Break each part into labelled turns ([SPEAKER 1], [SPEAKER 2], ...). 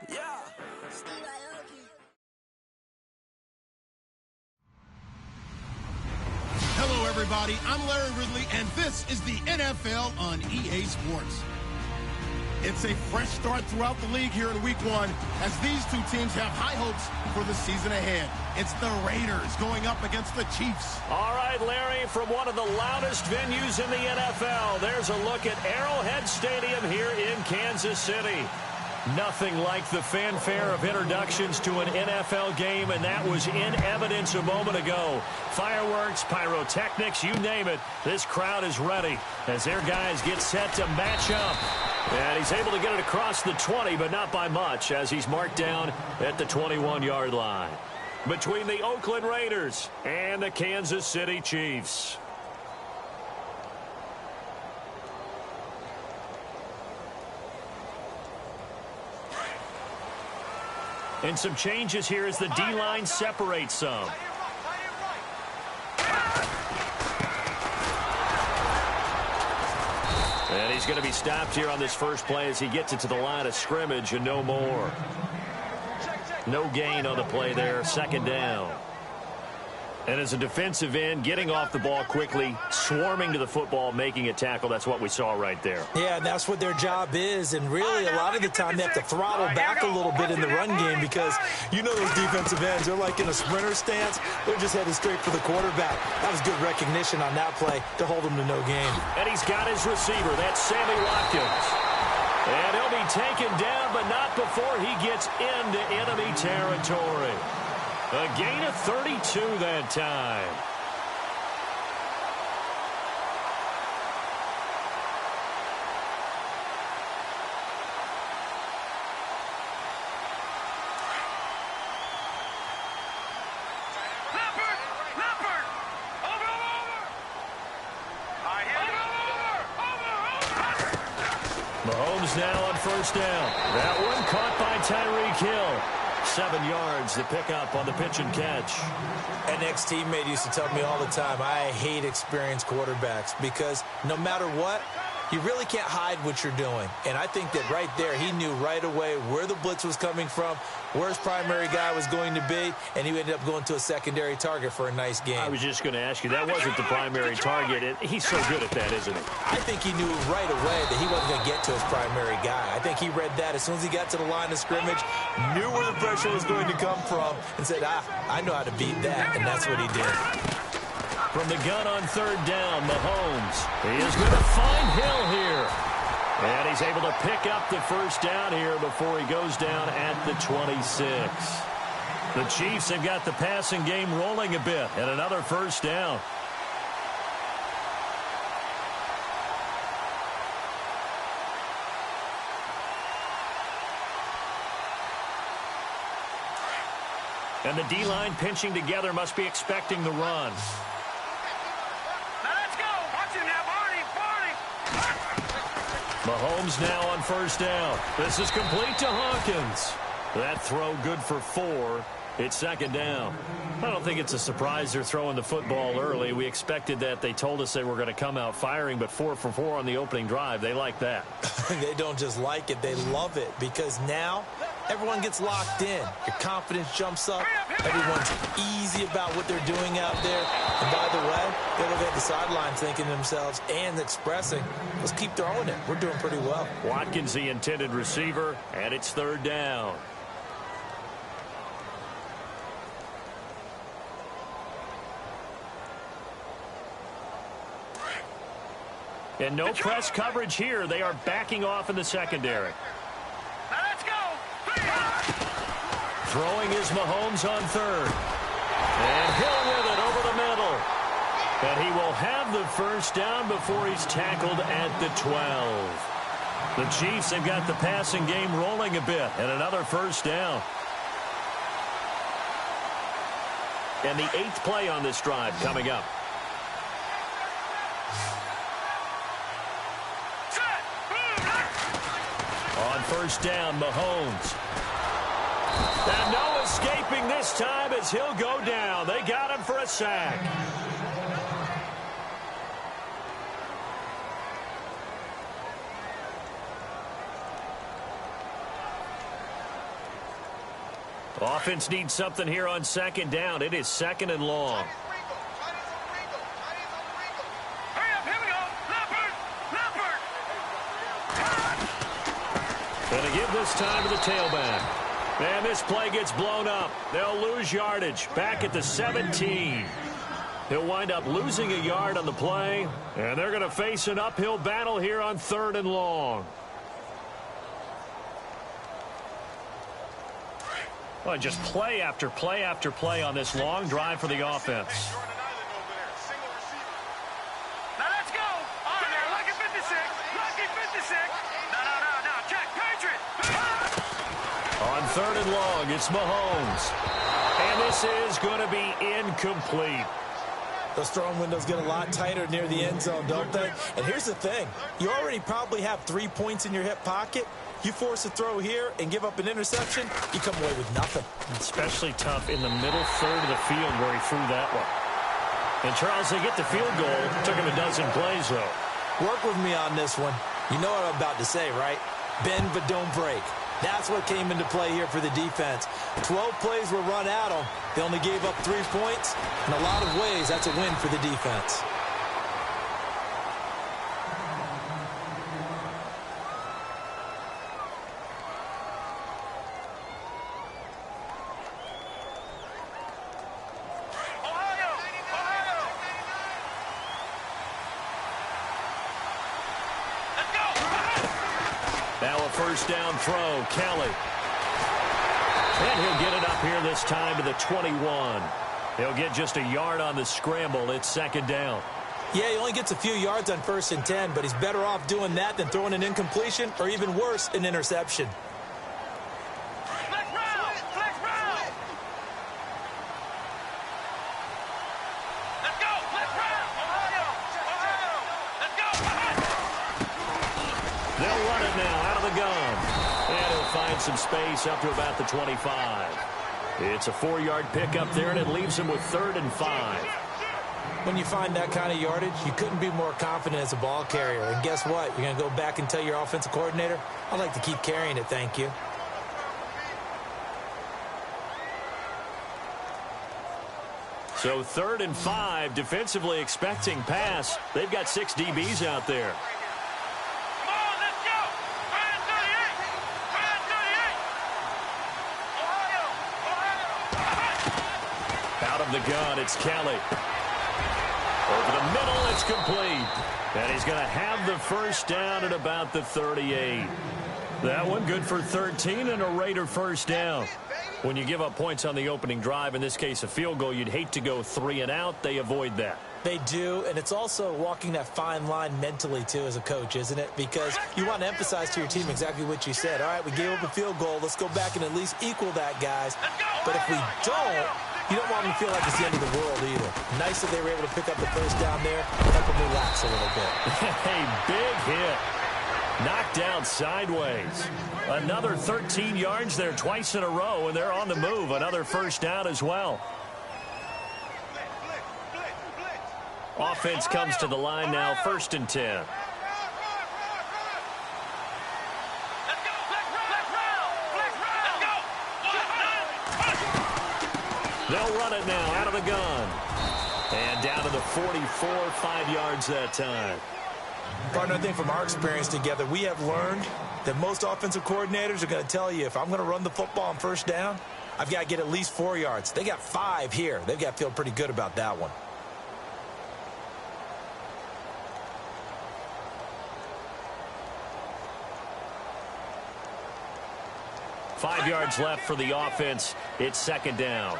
[SPEAKER 1] Yeah.
[SPEAKER 2] Hello, everybody. I'm Larry Ridley, and this is the NFL on EA Sports. It's a fresh start throughout the league here in Week 1 as these two teams have high hopes for the season ahead. It's the Raiders going up against the Chiefs.
[SPEAKER 3] All right, Larry, from one of the loudest venues in the NFL, there's a look at Arrowhead Stadium here in Kansas City. Nothing like the fanfare of introductions to an NFL game, and that was in evidence a moment ago. Fireworks, pyrotechnics, you name it. This crowd is ready as their guys get set to match up. And he's able to get it across the 20, but not by much, as he's marked down at the 21-yard line. Between the Oakland Raiders and the Kansas City Chiefs. And some changes here as the D-line separates some. And he's going to be stopped here on this first play as he gets it to the line of scrimmage and no more. No gain on the play there, second down. And as a defensive end, getting off the ball quickly, swarming to the football, making a tackle, that's what we saw right there.
[SPEAKER 4] Yeah, and that's what their job is, and really a lot of the time they have to throttle back a little bit in the run game because you know those defensive ends, they're like in a sprinter stance. They're just headed straight for the quarterback. That was good recognition on that play to hold him to no gain.
[SPEAKER 3] And he's got his receiver. That's Sammy Watkins. And he'll be taken down, but not before he gets into enemy territory. A gain of 32 that time. Mahomes now on first down. That one caught by Tyreek Hill. 7 yards, the pickup on the pitch and catch.
[SPEAKER 4] An ex-teammate used to tell me all the time, I hate experienced quarterbacks because no matter what, you really can't hide what you're doing. And I think that right there, he knew right away where the blitz was coming from, where his primary guy was going to be, and he ended up going to a secondary target for a nice game.
[SPEAKER 3] I was just going to ask you, that wasn't the primary target. He's so good at that, isn't he?
[SPEAKER 4] I think he knew right away that he wasn't going to get to his primary guy. I think he read that as soon as he got to the line of scrimmage, knew where the pressure was going to come from, and said, I know how to beat that, and that's what he did.
[SPEAKER 3] From the gun on third down, Mahomes. He is going to find Hill here. And he's able to pick up the first down here before he goes down at the 26. The Chiefs have got the passing game rolling a bit, and another first down. And the D-line pinching together must be expecting the run. Mahomes now on first down. This is complete to Hawkins. That throw good for 4. It's second down. I don't think it's a surprise they're throwing the football early. We expected that. They told us they were going to come out firing, but 4 for 4 on the opening drive. They like that.
[SPEAKER 4] They don't just like it. They love it because now everyone gets locked in. Your confidence jumps up. Everyone's easy about what they're doing out there. And by the way, they look at the sidelines thinking to themselves and expressing, let's keep throwing it. We're doing pretty well.
[SPEAKER 3] Watkins, the intended receiver, and it's third down. And no press coverage here. They are backing off in the secondary. Throwing is Mahomes on third. And Hill with it over the middle. And he will have the first down before he's tackled at the 12. The Chiefs have got the passing game rolling a bit. And another first down. And the 8th play on this drive coming up. On first down, Mahomes. And no escaping this time as he'll go down. They got him for a sack. Offense needs something here on second down. It is second and long. Going to give this time to the tailback. And this play gets blown up. They'll lose yardage back at the 17. He'll wind up losing a yard on the play, and they're going to face an uphill battle here on third and long. Well, just play after play after play on this long drive for the offense.
[SPEAKER 1] Now let's go. On there, lucky 56. Lucky 56. No. Check, Patriot.
[SPEAKER 3] On third and long, it's Mahomes. And this is going to be incomplete.
[SPEAKER 4] Those throwing windows get a lot tighter near the end zone, don't they? And here's the thing. You already probably have 3 points in your hip pocket. You force a throw here and give up an interception, you come away with nothing.
[SPEAKER 3] Especially tough in the middle third of the field where he threw that one. And, Charles, they get the field goal. Took him a dozen plays, though.
[SPEAKER 4] Work with me on this one. You know what I'm about to say, right? Bend but don't break. That's what came into play here for the defense. 12 plays were run at them. They only gave up 3 points. In a lot of ways, that's a win for the defense.
[SPEAKER 3] Now a first down throw, Kelly. And he'll get it up here this time to the 21. He'll get just a yard on the scramble. It's second down.
[SPEAKER 4] Yeah, he only gets a few yards on 1st and 10, but he's better off doing that than throwing an incompletion or even worse, an interception.
[SPEAKER 3] They'll run it now out of the gun. And he'll find some space up to about the 25. It's a 4-yard pickup there, and it leaves him with 3rd and 5.
[SPEAKER 4] When you find that kind of yardage, you couldn't be more confident as a ball carrier. And guess what? You're going to go back and tell your offensive coordinator, I'd like to keep carrying it, thank you.
[SPEAKER 3] So 3rd and 5, defensively expecting pass. They've got 6 DBs out there. Out of the gun, it's Kelly. Over the middle, it's complete. And he's going to have the first down at about the 38. That one good for 13 and a Raider first down. When you give up points on the opening drive, in this case a field goal, you'd hate to go 3 and out. They avoid that.
[SPEAKER 4] They do, and it's also walking that fine line mentally, too, as a coach, isn't it? Because you want to emphasize to your team exactly what you said. All right, we gave up a field goal. Let's go back and at least equal that, guys. But if we don't, you don't want them to feel like it's the end of the world either. Nice that they were able to pick up the first down there. Help them relax a little bit.
[SPEAKER 3] Hey, big hit. Knocked down sideways. Another 13 yards there twice in a row, and they're on the move. Another first down as well. Offense comes to the line now, 1st and 10. They'll run it now out of the gun. And down to the 44, 5 yards that time.
[SPEAKER 4] Partner, I think from our experience together, we have learned that most offensive coordinators are going to tell you, if I'm going to run the football on first down, I've got to get at least 4 yards. They got 5 here. They've got to feel pretty good about that one.
[SPEAKER 3] Five yards left for the offense. It's second down.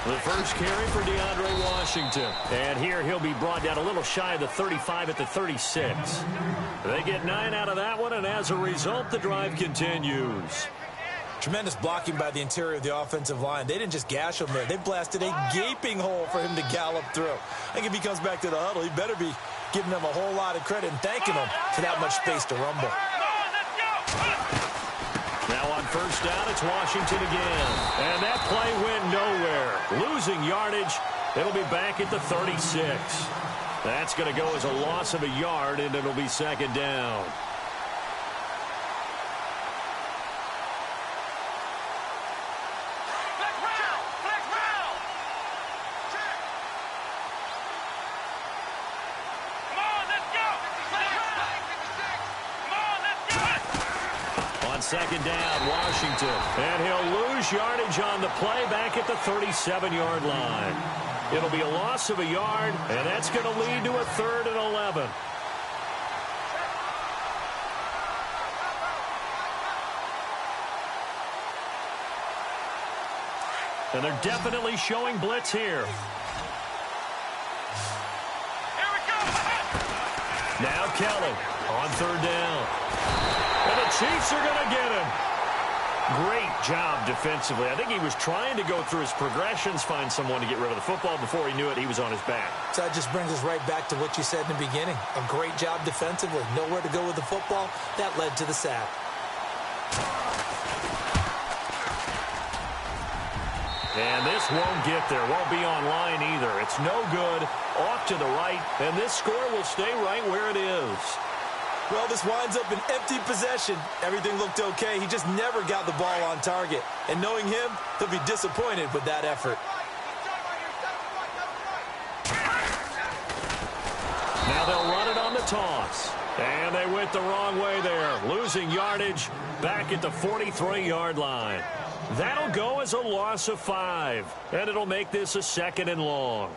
[SPEAKER 3] The first carry for DeAndre Washington. And here he'll be brought down a little shy of the 35 at the 36. They get 9 out of that one, and as a result, the drive continues.
[SPEAKER 4] Tremendous blocking by the interior of the offensive line. They didn't just gash him there. They blasted a gaping hole for him to gallop through. I think if he comes back to the huddle, he better be giving them a whole lot of credit and thanking them for that much space to rumble.
[SPEAKER 3] Now on first down, it's Washington again. And that play went nowhere. Losing yardage. It'll be back at the 36. That's going to go as a loss of a yard, and it'll be second down. Second down, Washington. And he'll lose yardage on the play back at the 37-yard line. It'll be a loss of a yard, and that's going to lead to a 3rd and 11. And they're definitely showing blitz here.
[SPEAKER 1] Here we go.
[SPEAKER 3] Now Kelly on 3rd down. And the Chiefs are going to get him. Great job defensively. I think he was trying to go through his progressions, find someone to get rid of the football. Before he knew it, he was on his back.
[SPEAKER 4] So that just brings us right back to what you said in the beginning. A great job defensively. Nowhere to go with the football. That led to the sack.
[SPEAKER 3] And this won't get there. Won't be online either. It's no good. Off to the right. And this score will stay right where it is.
[SPEAKER 4] Well, this winds up an empty possession. Everything looked okay. He just never got the ball on target. And knowing him, he'll be disappointed with that effort.
[SPEAKER 3] Now they'll run it on the toss. And they went the wrong way there. Losing yardage back at the 43-yard line. That'll go as a loss of 5. And it'll make this a 2nd and long.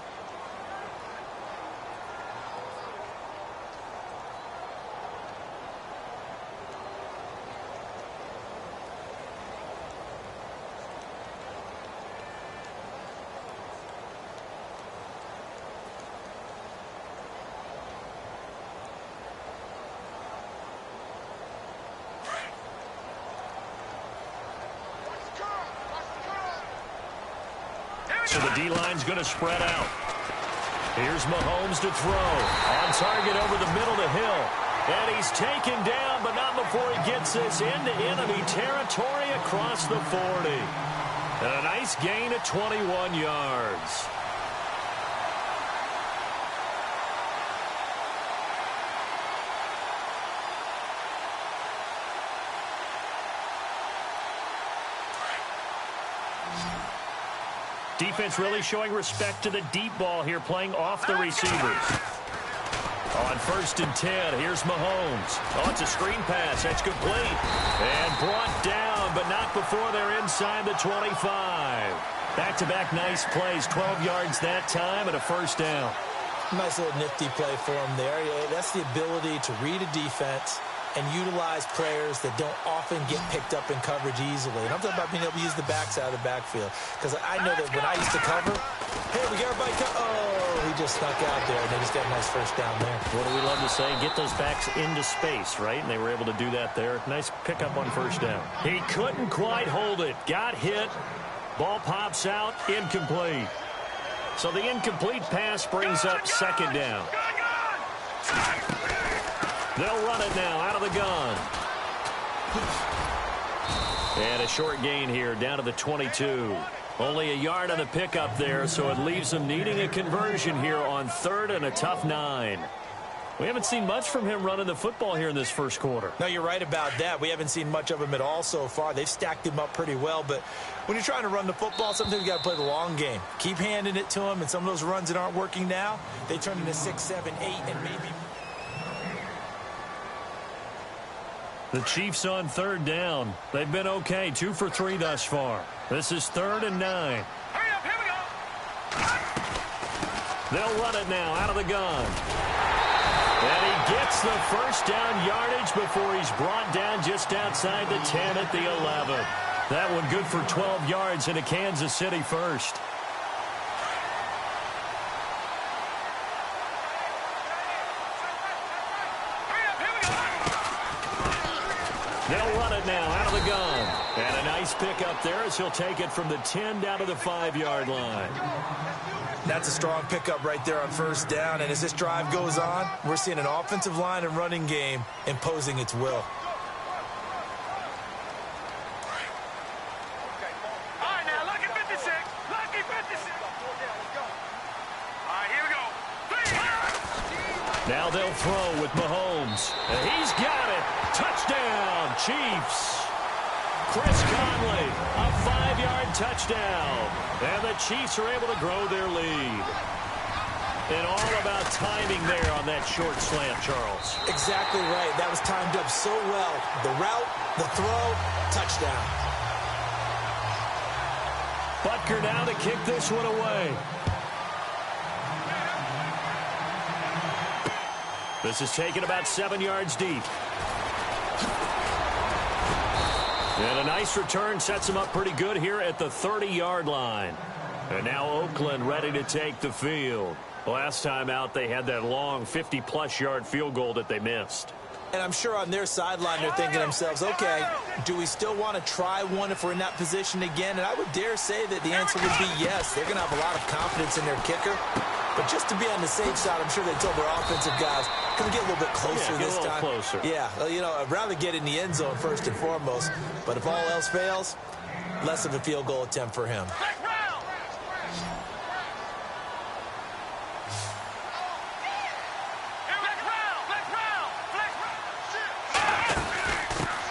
[SPEAKER 3] So the D-line's going to spread out. Here's Mahomes to throw. On target over the middle to Hill. And he's taken down, but not before he gets this into enemy territory across the 40. And a nice gain of 21 yards. Defense really showing respect to the deep ball here, playing off the receivers. On 1st and 10, here's Mahomes. Oh, it's a screen pass. That's complete. And brought down, but not before they're inside the 25. Back-to-back nice plays, 12 yards that time and a 1st down.
[SPEAKER 4] Nice little nifty play for him there. Yeah, that's the ability to read a defense and utilize players that don't often get picked up in coverage easily. And I'm talking about being able to use the backside of the backfield. Because I know that when I used to cover, hey, we got everybody oh, he just snuck out there, and they just got a nice 1st down there.
[SPEAKER 3] What do we love to say? Get those backs into space, right? And they were able to do that there. Nice pickup on 1st down. He couldn't quite hold it. Got hit. Ball pops out. Incomplete. So the incomplete pass brings up 2nd down. They'll run it now out of the gun. And a short gain here down to the 22. Only a yard on the pickup there, so it leaves them needing a conversion here on 3rd and a tough 9. We haven't seen much from him running the football here in this 1st quarter.
[SPEAKER 4] No, you're right about that. We haven't seen much of him at all so far. They've stacked him up pretty well, but when you're trying to run the football, sometimes you got to play the long game. Keep handing it to him, and some of those runs that aren't working now, they turn into 6, 7, 8, and maybe...
[SPEAKER 3] The Chiefs on 3rd down. They've been okay, 2 for 3 thus far. This is 3rd and 9.
[SPEAKER 1] Hurry up, here we go.
[SPEAKER 3] They'll run it now out of the gun. And he gets the 1st down yardage before he's brought down just outside the 10 at the 11. That one good for 12 yards into Kansas City 1st. They'll run it now out of the gun. And a nice pickup there as he'll take it from the 10 down to the 5-yard line.
[SPEAKER 4] That's a strong pickup right there on 1st down. And as this drive goes on, we're seeing an offensive line and running game imposing its will.
[SPEAKER 1] All right, now, lucky 56. Lucky 56. All right, here we go. 3.
[SPEAKER 3] Now they'll throw with Mahomes. And he's got it. Touchdown, Chiefs. Chris Conley, a 5-yard touchdown. And the Chiefs are able to grow their lead. And all about timing there on that short slant, Charles.
[SPEAKER 4] Exactly right. That was timed up so well. The route, the throw, touchdown.
[SPEAKER 3] Butker now to kick this one away. This is taken about 7 yards deep. And a nice return sets them up pretty good here at the 30-yard line. And now Oakland ready to take the field. Last time out, they had that long 50-plus yard field goal that they missed.
[SPEAKER 4] And I'm sure on their sideline they're thinking to themselves, okay, do we still want to try one if we're in that position again? And I would dare say that the answer would be yes. They're going to have a lot of confidence in their kicker. But just to be on the safe side, I'm sure they told their offensive guys, can we get a little bit closer this time?
[SPEAKER 3] Closer.
[SPEAKER 4] Yeah, well, you know, I'd rather get in the end zone first and foremost. But if all else fails, less of a field goal attempt for him.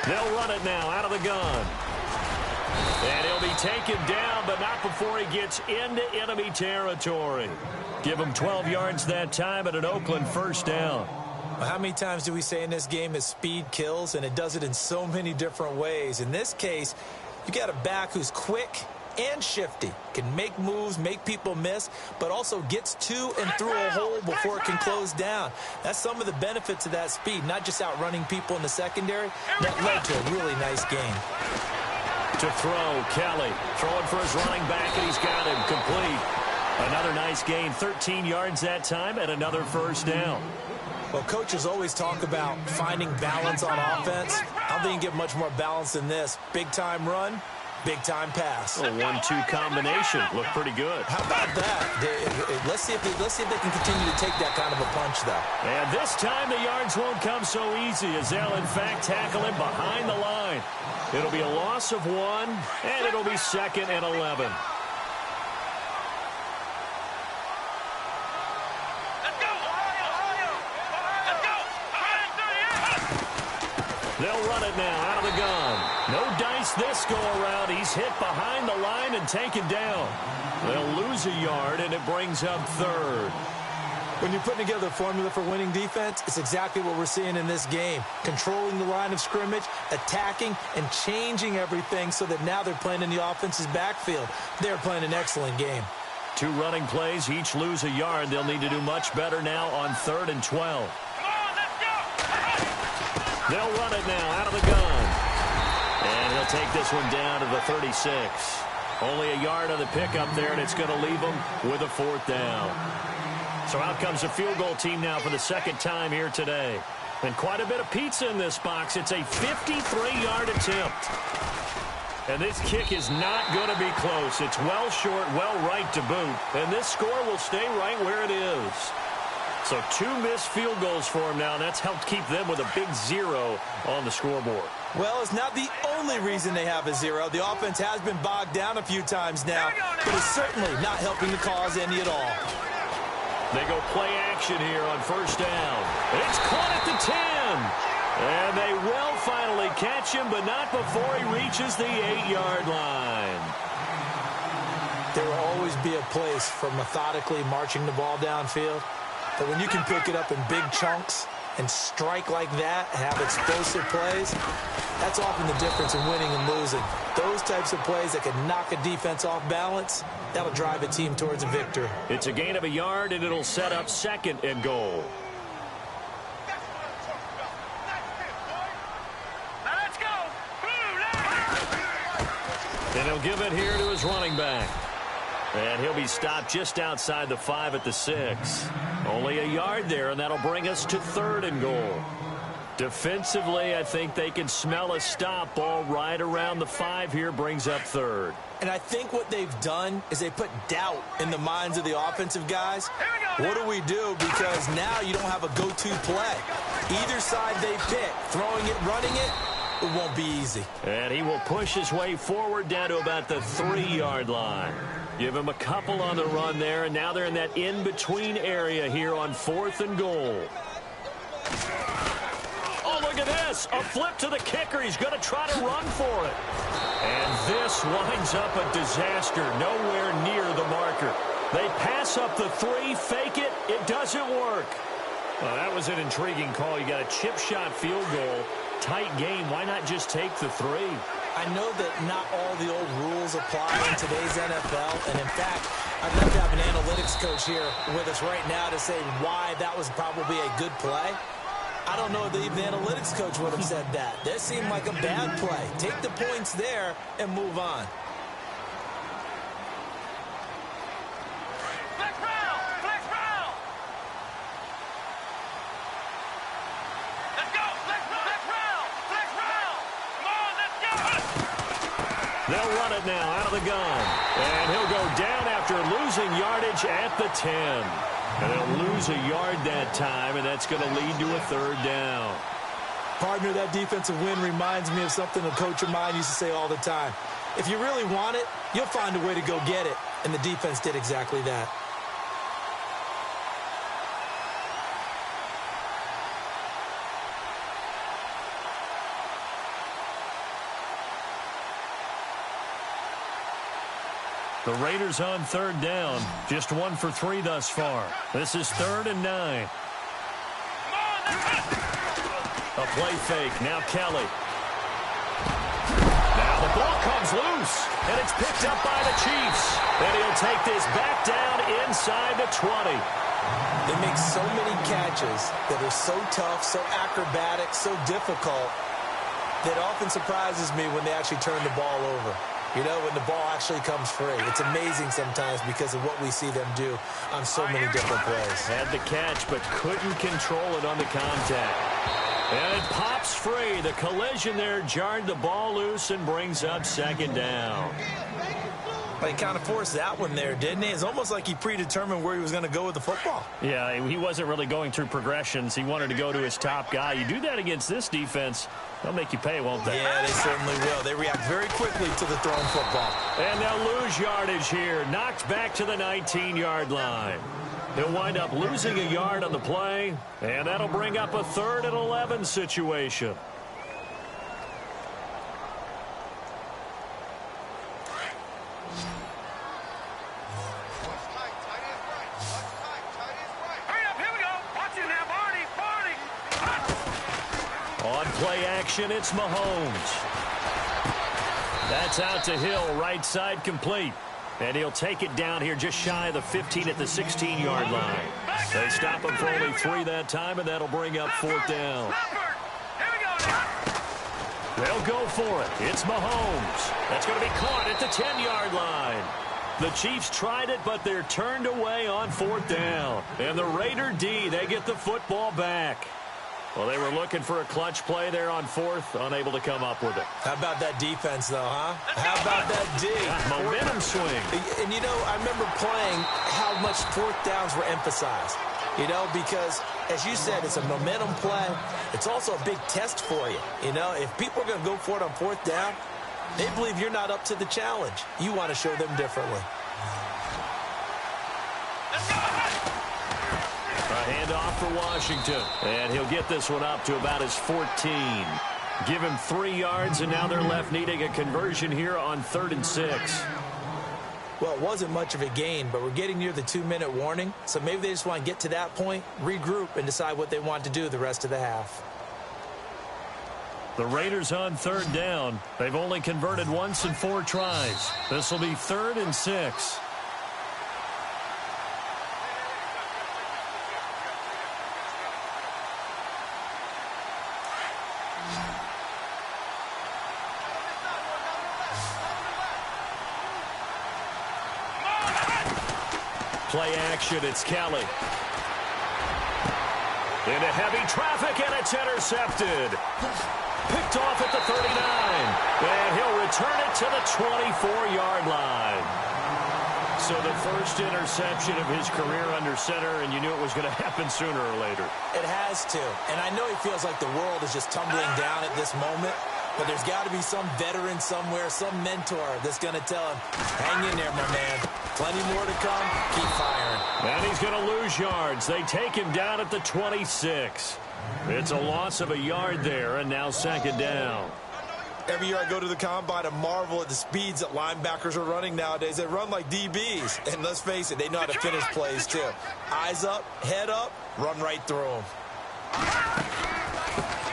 [SPEAKER 3] They'll run it now out of the gun. And he'll be taken down, but not before he gets into enemy territory. Give him 12 yards that time at an Oakland first down.
[SPEAKER 4] Well, how many times do we say in this game that speed kills, and it does it in so many different ways? In this case, you got a back who's quick and shifty, can make moves, make people miss, but also gets to and through a hole before it can close down. That's some of the benefits of that speed, not just outrunning people in the secondary. That led to a really nice game.
[SPEAKER 3] To throw, Kelly throwing for his running back, and he's got him complete. Another nice gain, 13 yards that time, and another first down.
[SPEAKER 4] Well, coaches always talk about finding balance on offense. I don't think you can get much more balance than this. Big-time run, big-time pass.
[SPEAKER 3] A 1-2 combination. Looked pretty good.
[SPEAKER 4] How about that? Let's see if they can continue to take that kind of a punch, though.
[SPEAKER 3] And this time the yards won't come so easy as they'll, in fact, tackle him behind the line. It'll be a loss of 1, and it'll be 2nd and 11. They'll run it now out of the gun. No dice this go-around. He's hit behind the line and taken down. They'll lose a yard, and it brings up 3rd.
[SPEAKER 4] When you're putting together a formula for winning defense, it's exactly what we're seeing in this game. Controlling the line of scrimmage, attacking, and changing everything so that now they're playing in the offense's backfield. They're playing an excellent game.
[SPEAKER 3] 2 running plays, each lose a yard. They'll need to do much better now on 3rd and 12. They'll run it now out of the gun. And he'll take this one down to the 36. Only a yard on the pickup there, and it's going to leave them with a 4th down. So out comes the field goal team now for the 2nd time here today. And quite a bit of pizza in this box. It's a 53-yard attempt. And this kick is not going to be close. It's well short, well right to boot. And this score will stay right where it is. So 2 missed field goals for him now, and that's helped keep them with a big 0 on the scoreboard.
[SPEAKER 4] Well, it's not the only reason they have a 0. The offense has been bogged down a few times now, but it's certainly not helping the cause any at all.
[SPEAKER 3] They go play action here on first down. It's caught at the 10. And they will finally catch him, but not before he reaches the 8-yard line.
[SPEAKER 4] There will always be a place for methodically marching the ball downfield. But when you can pick it up in big chunks and strike like that, have explosive plays, that's often the difference in winning and losing. Those types of plays that can knock a defense off balance, that'll drive a team towards a victory.
[SPEAKER 3] It's a gain of a yard, and it'll set up 2nd and goal.
[SPEAKER 1] Now let's go.
[SPEAKER 3] And he'll give it here to his running back. And he'll be stopped just outside the 5 at the 6. Only a yard there, and that'll bring us to 3rd and goal. Defensively, I think they can smell a stop ball right around the 5 here, brings up 3rd.
[SPEAKER 4] And I think what they've done is they put doubt in the minds of the offensive guys. What do we do? Because now you don't have a go-to play. Either side they pick, throwing it, running it, it won't be easy.
[SPEAKER 3] And he will push his way forward down to about the 3-yard line. Give him a couple on the run there, and now they're in that in-between area here on 4th and goal. Oh, look at this. A flip to the kicker. He's going to try to run for it. And this winds up a disaster, nowhere near the marker. They pass up the 3, fake it. It doesn't work. Well, that was an intriguing call. You got a chip shot field goal. Tight game. Why not just take the 3?
[SPEAKER 4] I know that not all the old rules apply in today's NFL, and in fact, I'd love to have an analytics coach here with us right now to say why that was probably a good play. I don't know if the analytics coach would have said that. That seemed like a bad play. Take the points there and move on.
[SPEAKER 3] They'll run it now out of the gun. And he'll go down after losing yardage at the 10. And they'll lose a yard that time, and that's going to lead to a 3rd down.
[SPEAKER 4] Partner, that defensive win reminds me of something a coach of mine used to say all the time. If you really want it, you'll find a way to go get it. And the defense did exactly that.
[SPEAKER 3] The Raiders on 3rd down. Just 1 for 3 thus far. This is 3rd and 9. A play fake. Now Kelly. Now the ball comes loose. And it's picked up by the Chiefs. And he'll take this back down inside the 20.
[SPEAKER 4] They make so many catches that are so tough, so acrobatic, so difficult, that often surprises me when they actually turn the ball over. You know, when the ball actually comes free. It's amazing sometimes because of what we see them do on so many different plays.
[SPEAKER 3] Had the catch, but couldn't control it on the contact. And it pops free. The collision there jarred the ball loose and brings up 2nd down.
[SPEAKER 4] He kind of forced that one there, didn't he? It's almost like he predetermined where he was going to go with the football.
[SPEAKER 3] Yeah, he wasn't really going through progressions. He wanted to go to his top guy. You do that against this defense, they'll make you pay, won't they?
[SPEAKER 4] Yeah, they certainly will. They react very quickly to the thrown football.
[SPEAKER 3] And they'll lose yardage here. Knocked back to the 19-yard line. He'll wind up losing a yard on the play, and that'll bring up a 3rd and 11 situation. On play action, it's Mahomes. That's out to Hill, right side complete. And he'll take it down here just shy of the 15 at the 16-yard line. They stop him for only 3 that time, and that'll bring up 4th down. They'll go for it. It's Mahomes. That's going to be caught at the 10-yard line. The Chiefs tried it, but they're turned away on 4th down. And the Raider D, they get the football back. Well, they were looking for a clutch play there on 4th, unable to come up with it.
[SPEAKER 4] How about that defense, though, huh? How about that D?
[SPEAKER 3] Momentum swing.
[SPEAKER 4] And, you know, I remember playing how much 4th downs were emphasized. You know, because, as you said, it's a momentum play. It's also a big test for you. You know, if people are going to go for it on 4th down, they believe you're not up to the challenge. You want to show them differently.
[SPEAKER 3] A handoff for Washington. And he'll get this one up to about his 14. Give him 3 yards, and now they're left needing a conversion here on 3rd and 6.
[SPEAKER 4] Well, it wasn't much of a gain, but we're getting near the 2-minute warning. So maybe they just want to get to that point, regroup, and decide what they want to do the rest of the half.
[SPEAKER 3] The Raiders on 3rd down. They've only converted once in 4 tries. This will be 3rd and 6. Play action, it's Kelly. Into heavy traffic, and it's intercepted. Picked off at the 39. And he'll return it to the 24-yard line. So the first interception of his career under center, and you knew it was going to happen sooner or later.
[SPEAKER 4] It has to. And I know he feels like the world is just tumbling down at this moment. But there's got to be some veteran somewhere, some mentor that's going to tell him, hang in there, my man. Plenty more to come. Keep firing.
[SPEAKER 3] And he's going to lose yards. They take him down at the 26. It's a loss of a yard there, and now second down.
[SPEAKER 4] Every year I go to the combine and marvel at the speeds that linebackers are running nowadays. They run like DBs. And let's face it, they know how to finish plays too. Eyes up, head up, run right through them.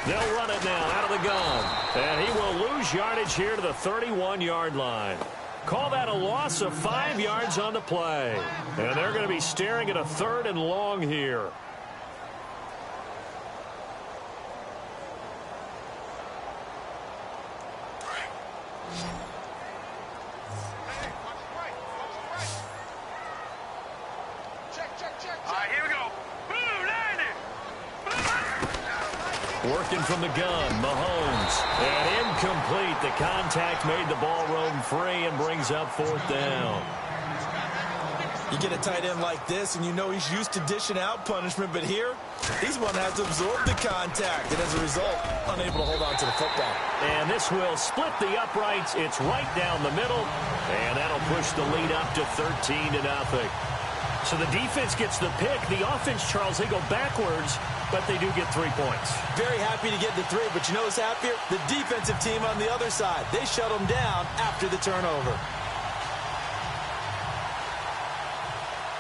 [SPEAKER 3] They'll run it now out of the gun. And he will lose yardage here to the 31-yard line. Call that a loss of 5 yards on the play. And they're going to be staring at a 3rd and long here. Working from the gun, Mahomes. And incomplete. The contact made the ball roam free and brings up 4th down.
[SPEAKER 4] You get a tight end like this, and you know he's used to dishing out punishment, but here, he's one that has to absorb the contact, and as a result, unable to hold on to the football.
[SPEAKER 3] And this will split the uprights. It's right down the middle, and that'll push the lead up to 13-0. So the defense gets the pick. The offense, Charles, they go backwards, but they do get 3 points.
[SPEAKER 4] Very happy to get the 3, but you know who's happier? The defensive team on the other side. They shut them down after the turnover.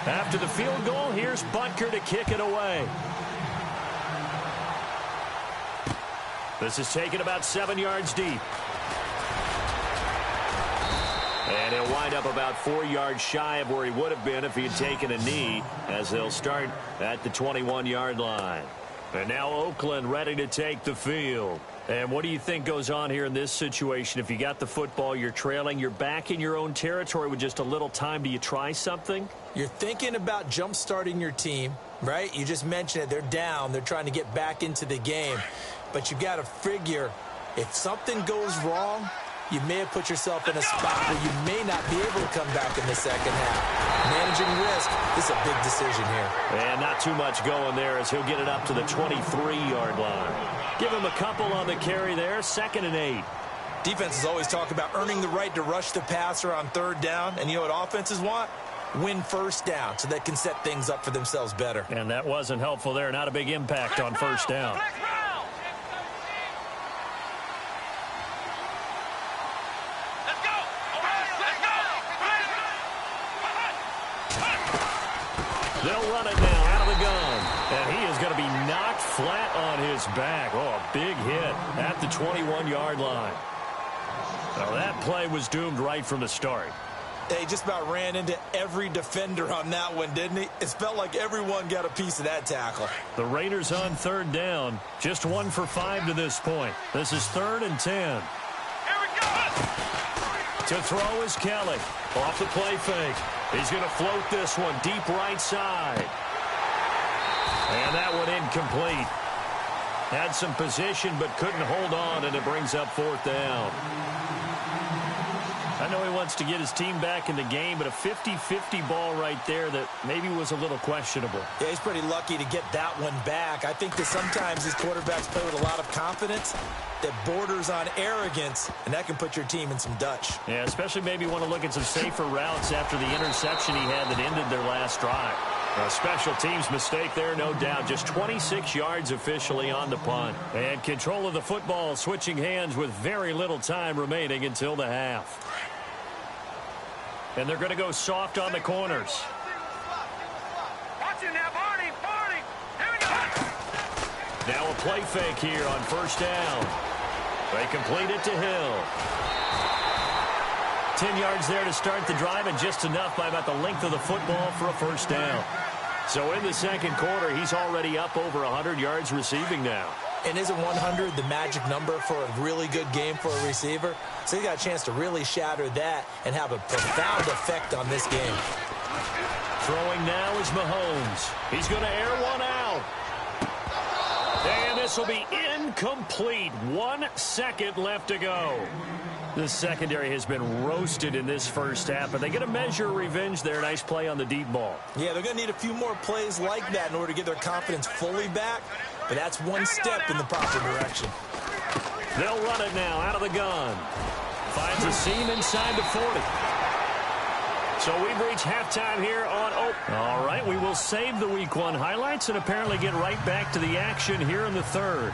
[SPEAKER 3] After the field goal, here's Butker to kick it away. This is taken about 7 yards deep. And he'll wind up about 4 yards shy of where he would have been if he had taken a knee, as they'll start at the 21-yard line. And now Oakland ready to take the field. And what do you think goes on here in this situation? If you got the football, you're trailing, you're back in your own territory with just a little time. Do you try something?
[SPEAKER 4] You're thinking about jump-starting your team, right? You just mentioned it. They're down. They're trying to get back into the game. But you got to figure, if something goes wrong, you may have put yourself in a spot where you may not be able to come back in the second half. Managing risk is a big decision here.
[SPEAKER 3] And not too much going there as he'll get it up to the 23-yard line. Give him a couple on the carry there, 2nd and 8.
[SPEAKER 4] Defenses always talk about earning the right to rush the passer on 3rd down. And you know what offenses want? Win 1st down so they can set things up for themselves better.
[SPEAKER 3] And that wasn't helpful there. Not a big impact on 1st down. They'll run it now out of the gun. And he is going to be knocked flat on his back. Oh, a big hit at the 21-yard line. Well, that play was doomed right from the start.
[SPEAKER 4] He just about ran into every defender on that one, didn't he? It felt like everyone got a piece of that tackle.
[SPEAKER 3] The Raiders on 3rd down. Just 1 for 5 to this point. This is 3rd and 10.
[SPEAKER 1] Here we go.
[SPEAKER 3] To throw is Kelly. Off the play fake. He's going to float this one deep right side. And that one incomplete. Had some position but couldn't hold on, and it brings up 4th down. I know he wants to get his team back in the game, but a 50-50 ball right there that maybe was a little questionable.
[SPEAKER 4] Yeah, he's pretty lucky to get that one back. I think that sometimes these quarterbacks play with a lot of confidence that borders on arrogance, and that can put your team in some Dutch.
[SPEAKER 3] Yeah, especially maybe want to look at some safer routes after the interception he had that ended their last drive. A special teams mistake there, no doubt. Just 26 yards officially on the punt. And control of the football switching hands with very little time remaining until the half. And they're going to go soft on the corners.
[SPEAKER 1] Watch it now, Barney. Here we go.
[SPEAKER 3] Now a play fake here on 1st down. They complete it to Hill. 10 yards there to start the drive, and just enough by about the length of the football for a 1st down. So in the 2nd quarter, he's already up over 100 yards receiving now.
[SPEAKER 4] And isn't 100 the magic number for a really good game for a receiver? So he got a chance to really shatter that and have a profound effect on this game.
[SPEAKER 3] Throwing now is Mahomes. He's going to air one out. And this will be incomplete. 1 second left to go. The secondary has been roasted in this first half, but they get a measure of revenge there. Nice play on the deep ball.
[SPEAKER 4] Yeah, they're going to need a few more plays like that in order to get their confidence fully back, but that's one step in the proper direction.
[SPEAKER 3] They'll run it now out of the gun. Finds a seam inside the 40. So we've reached halftime here on All right, we will save the Week 1 highlights and apparently get right back to the action here in the third.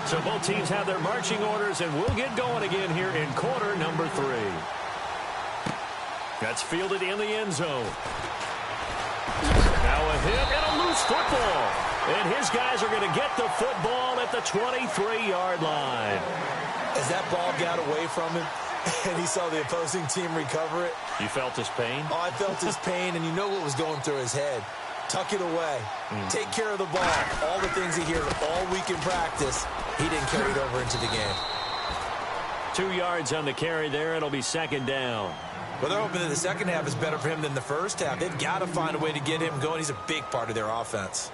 [SPEAKER 3] So both teams have their marching orders, and we'll get going again here in quarter number 3. That's fielded in the end zone. Now a hit and a loose football. And his guys are going to get the football at the 23-yard line.
[SPEAKER 4] As that ball got away from him, and he saw the opposing team recover it.
[SPEAKER 3] You felt his pain?
[SPEAKER 4] Oh, I felt his pain, and you know what was going through his head. Tuck it away. Take care of the ball. All the things he hears all week in practice, he didn't carry it over into the game.
[SPEAKER 3] 2 yards on the carry there. It'll be second down.
[SPEAKER 4] Well, they're hoping that the second half is better for him than the first half. They've got to find a way to get him going. He's a big part of their offense.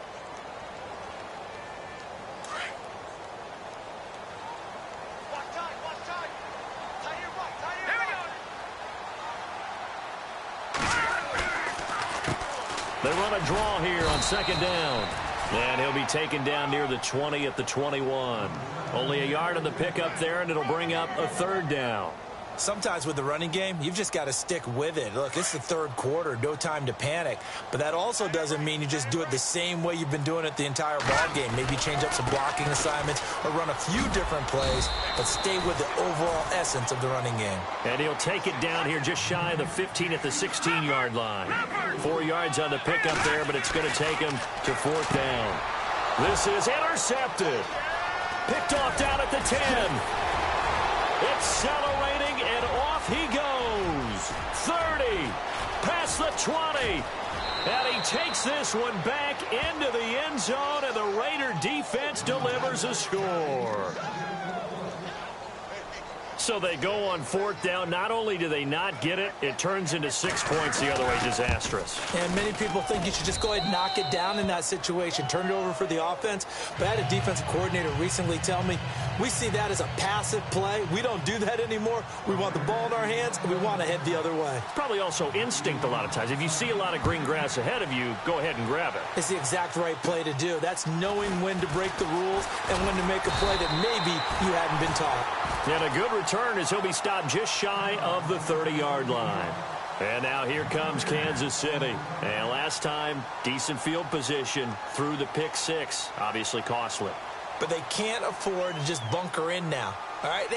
[SPEAKER 3] They run a draw here on second down. And he'll be taken down near the 20 at the 21. Only a yard on the pickup there, and it'll bring up a third down.
[SPEAKER 4] Sometimes with the running game, you've just got to stick with it. Look, it's the third quarter, no time to panic. But that also doesn't mean you just do it the same way you've been doing it the entire ball game. Maybe change up some blocking assignments or run a few different plays, but stay with the overall essence of the running game.
[SPEAKER 3] And he'll take it down here just shy of the 15 at the 16-yard line. 4 yards on the pickup there, but it's going to take him to fourth down. This is intercepted. Picked off down at the 10. Accelerating, and off he goes. 30, past the 20. And he takes this one back into the end zone, and the Raider defense delivers a score. So they go on fourth down. Not only do they not get it, it turns into 6 points the other way. Disastrous.
[SPEAKER 4] And many people think you should just go ahead and knock it down in that situation. Turn it over for the offense. But I had a defensive coordinator recently tell me, we see that as a passive play. We don't do that anymore. We want the ball in our hands, and we want to head the other way.
[SPEAKER 3] Probably also instinct a lot of times. If you see a lot of green grass ahead of you, go ahead and grab it.
[SPEAKER 4] It's the exact right play to do. That's knowing when to break the rules and when to make a play that maybe you hadn't been taught.
[SPEAKER 3] And a good return as he'll be stopped just shy of the 30-yard line. And now here comes Kansas City. And last time, decent field position through the pick six. Obviously costly.
[SPEAKER 4] But they can't afford to just bunker in now. All right,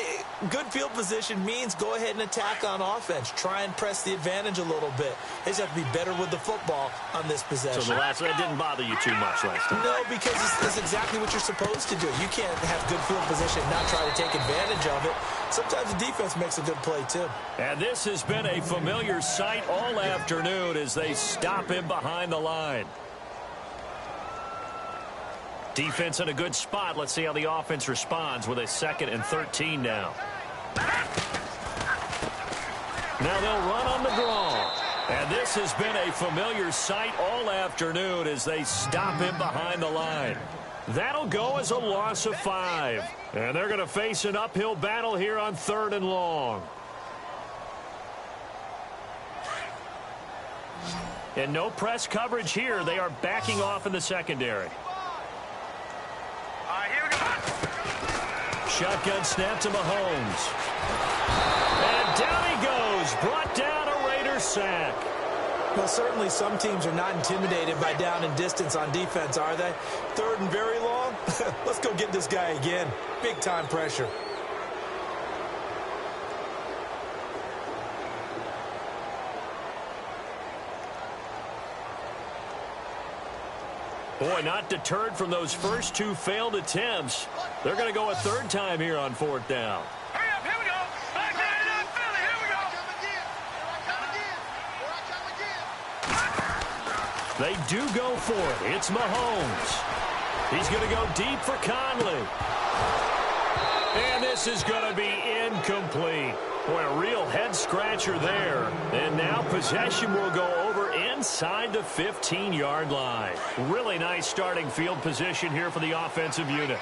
[SPEAKER 4] good field position means go ahead and attack on offense. Try and press the advantage a little bit. They just have to be better with the football on this possession.
[SPEAKER 3] So that didn't bother you too much last time?
[SPEAKER 4] No, because it's exactly what you're supposed to do. You can't have good field position and not try to take advantage of it. Sometimes the defense makes a good play, too.
[SPEAKER 3] And this has been a familiar sight all afternoon as they stop him behind the line. Defense in a good spot. Let's see how the offense responds with a 2nd and 13 now. Now they'll run on the draw. And this has been a familiar sight all afternoon as they stop him behind the line. That'll go as a loss of 5. And they're going to face an uphill battle here on 3rd and long. And no press coverage here. They are backing off in the secondary. Shotgun snap to Mahomes. And down he goes. Brought down a Raider sack.
[SPEAKER 4] Well, certainly some teams are not intimidated by down and distance on defense, are they? 3rd and very long? Let's go get this guy again. Big time pressure.
[SPEAKER 3] Boy, not deterred from those first 2 failed attempts. They're going to go a 3rd time here on 4th down.
[SPEAKER 1] Hurry up, here we go. Back right up, Philly, here we go.
[SPEAKER 3] They do go for it. It's Mahomes. He's going to go deep for Conley. And this is going to be incomplete. Boy, a real head-scratcher there. And now possession will go over inside the 15-yard line. Really nice starting field position here for the offensive unit.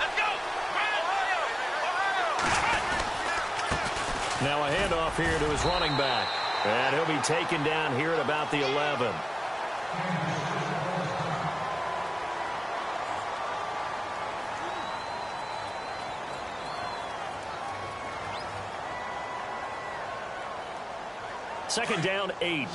[SPEAKER 1] Let's go.
[SPEAKER 3] Now a handoff here to his running back. And he'll be taken down here at about the 11. Second down, 8.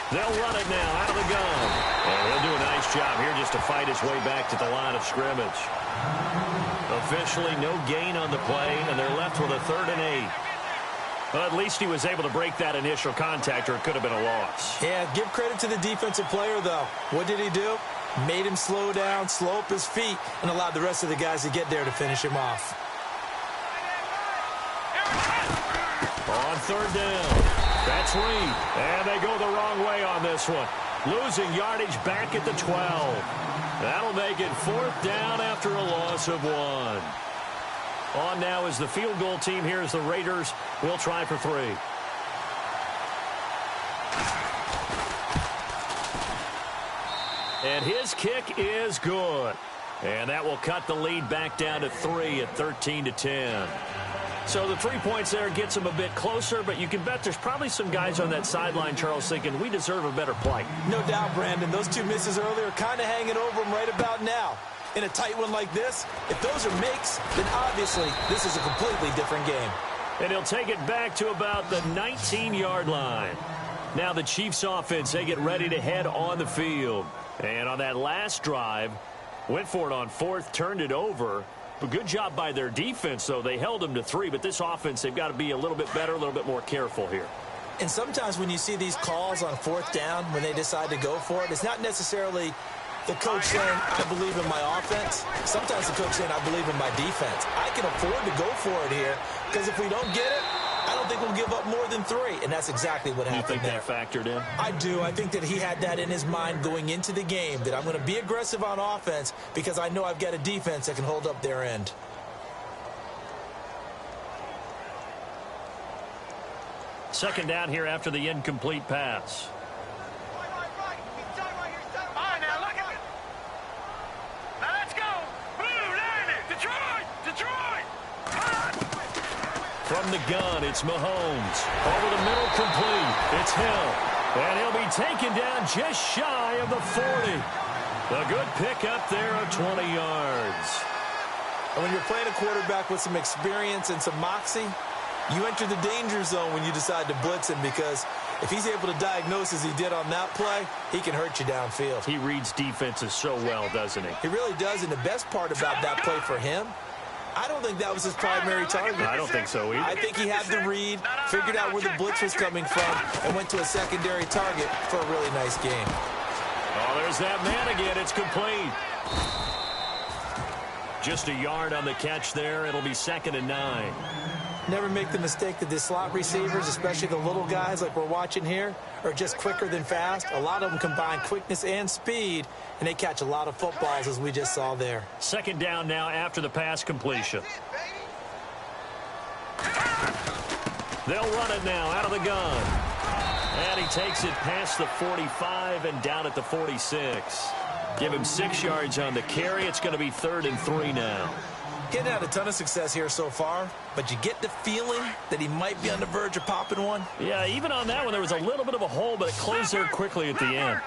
[SPEAKER 3] They'll run it now out of the gun. And he'll do a nice job here just to fight his way back to the line of scrimmage. Officially no gain on the play, and they're left with a 3rd and 8. Well, at least he was able to break that initial contact, or it could have been a loss.
[SPEAKER 4] Yeah, give credit to the defensive player, though. What did he do? Made him slow down, slow up his feet, and allowed the rest of the guys to get there to finish him off.
[SPEAKER 3] On 3rd down, that's Reed. And they go the wrong way on this one. Losing yardage back at the 12. That'll make it 4th down after a loss of 1. On now is the field goal team here as the Raiders will try for 3. And his kick is good. And that will cut the lead back down to 3 at 13-10. So the 3 points there gets them a bit closer, but you can bet there's probably some guys on that sideline, Charles, thinking we deserve a better play.
[SPEAKER 4] No doubt, Brandon. Those 2 misses earlier kind of hanging over them right about now. In a tight one like this, if those are makes, then obviously this is a completely different game.
[SPEAKER 3] And he'll take it back to about the 19-yard line. Now the Chiefs offense, they get ready to head on the field. And on that last drive, went for it on 4th, turned it over. A good job by their defense, though. They held them to 3, but this offense, they've got to be a little bit better, a little bit more careful here.
[SPEAKER 4] And sometimes when you see these calls on 4th down, when they decide to go for it, it's not necessarily the coach saying, I believe in my offense. Sometimes the coach saying, I believe in my defense. I can afford to go for it here, because if we don't get it, I don't think we'll give up more than 3, and that's exactly what happened there.
[SPEAKER 3] You think that factored in?
[SPEAKER 4] I do. I think that he had that in his mind going into the game, that I'm going to be aggressive on offense because I know I've got a defense that can hold up their end.
[SPEAKER 3] Second down here after the incomplete pass. From the gun, it's Mahomes. Over the middle, complete. It's Hill. And he'll be taken down just shy of the 40. A good pick up there of 20 yards.
[SPEAKER 4] And when you're playing a quarterback with some experience and some moxie, you enter the danger zone when you decide to blitz him, because if he's able to diagnose as he did on that play, he can hurt you downfield.
[SPEAKER 3] He reads defenses so well, doesn't he?
[SPEAKER 4] He really does, and the best part about that play for him, I don't think that was his primary target.
[SPEAKER 3] I don't think so either.
[SPEAKER 4] I think he had the read, figured out where the blitz was coming from, and went to a secondary target for a really nice game.
[SPEAKER 3] Oh, there's that man again. It's complete. Just a yard on the catch there. It'll be 2nd and 9.
[SPEAKER 4] Never make the mistake that the slot receivers, especially the little guys like we're watching here, are just quicker than fast. A lot of them combine quickness and speed, and they catch a lot of footballs, as we just saw there.
[SPEAKER 3] Second down now after the pass completion. They'll run it now out of the gun. And he takes it past the 45 and down at the 46. Give him 6 yards on the carry. It's going to be 3rd and 3 now.
[SPEAKER 4] Getting had a ton of success here so far, but you get the feeling that he might be on the verge of popping one.
[SPEAKER 3] Yeah, even on that one, there was a little bit of a hole, but it closed there quickly at the end.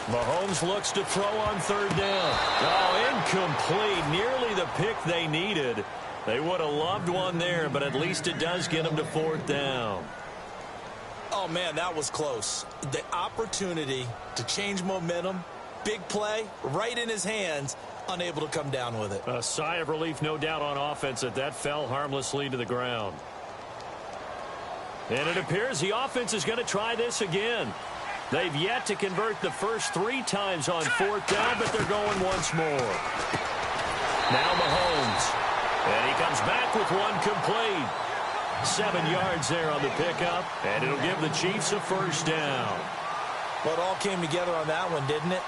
[SPEAKER 3] Mahomes looks to throw on 3rd down. Oh, incomplete. Nearly the pick they needed. They would have loved one there, but at least it does get them to 4th down.
[SPEAKER 4] Oh, man, that was close. The opportunity to change momentum, big play, right in his hands, unable to come down with it.
[SPEAKER 3] A sigh of relief, no doubt, on offense that fell harmlessly to the ground. And it appears the offense is going to try this again. They've yet to convert the first 3 times on 4th down, but they're going once more. Now Mahomes. And he comes back with one complete. 7 yards there on the pickup, and it'll give the Chiefs a 1st down.
[SPEAKER 4] Well, it all came together on that one, didn't it?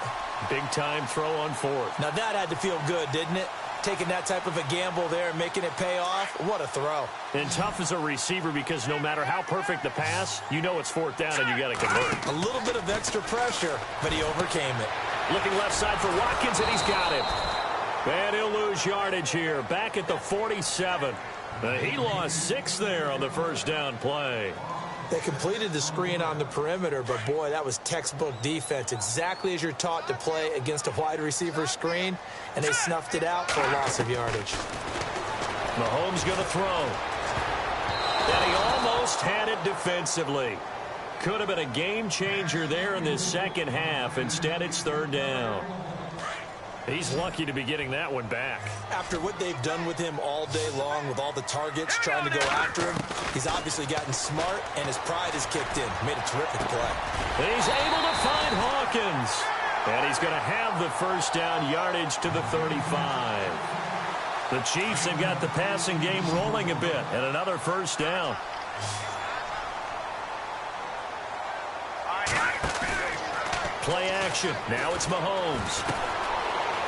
[SPEAKER 3] Big-time throw on 4th.
[SPEAKER 4] Now, that had to feel good, didn't it? Taking that type of a gamble there and making it pay off. What a throw.
[SPEAKER 3] And tough as a receiver, because no matter how perfect the pass, you know it's 4th down and you got to convert.
[SPEAKER 4] A little bit of extra pressure, but he overcame it.
[SPEAKER 3] Looking left side for Watkins, and he's got him. And he'll lose yardage here, back at the 47. He lost 6 there on the 1st down play.
[SPEAKER 4] They completed the screen on the perimeter, but, boy, that was textbook defense, exactly as you're taught to play against a wide receiver screen, and they snuffed it out for a loss of yardage.
[SPEAKER 3] Mahomes going to throw. And he almost had it defensively. Could have been a game changer there in this second half. Instead, it's third down. He's lucky to be getting that one back.
[SPEAKER 4] After what they've done with him all day long with all the targets trying to go after him, he's obviously gotten smart, and his pride has kicked in. Made a terrific play.
[SPEAKER 3] He's able to find Hawkins. And he's going to have the first down yardage to the 35. The Chiefs have got the passing game rolling a bit, and another first down. Play action. Now it's Mahomes.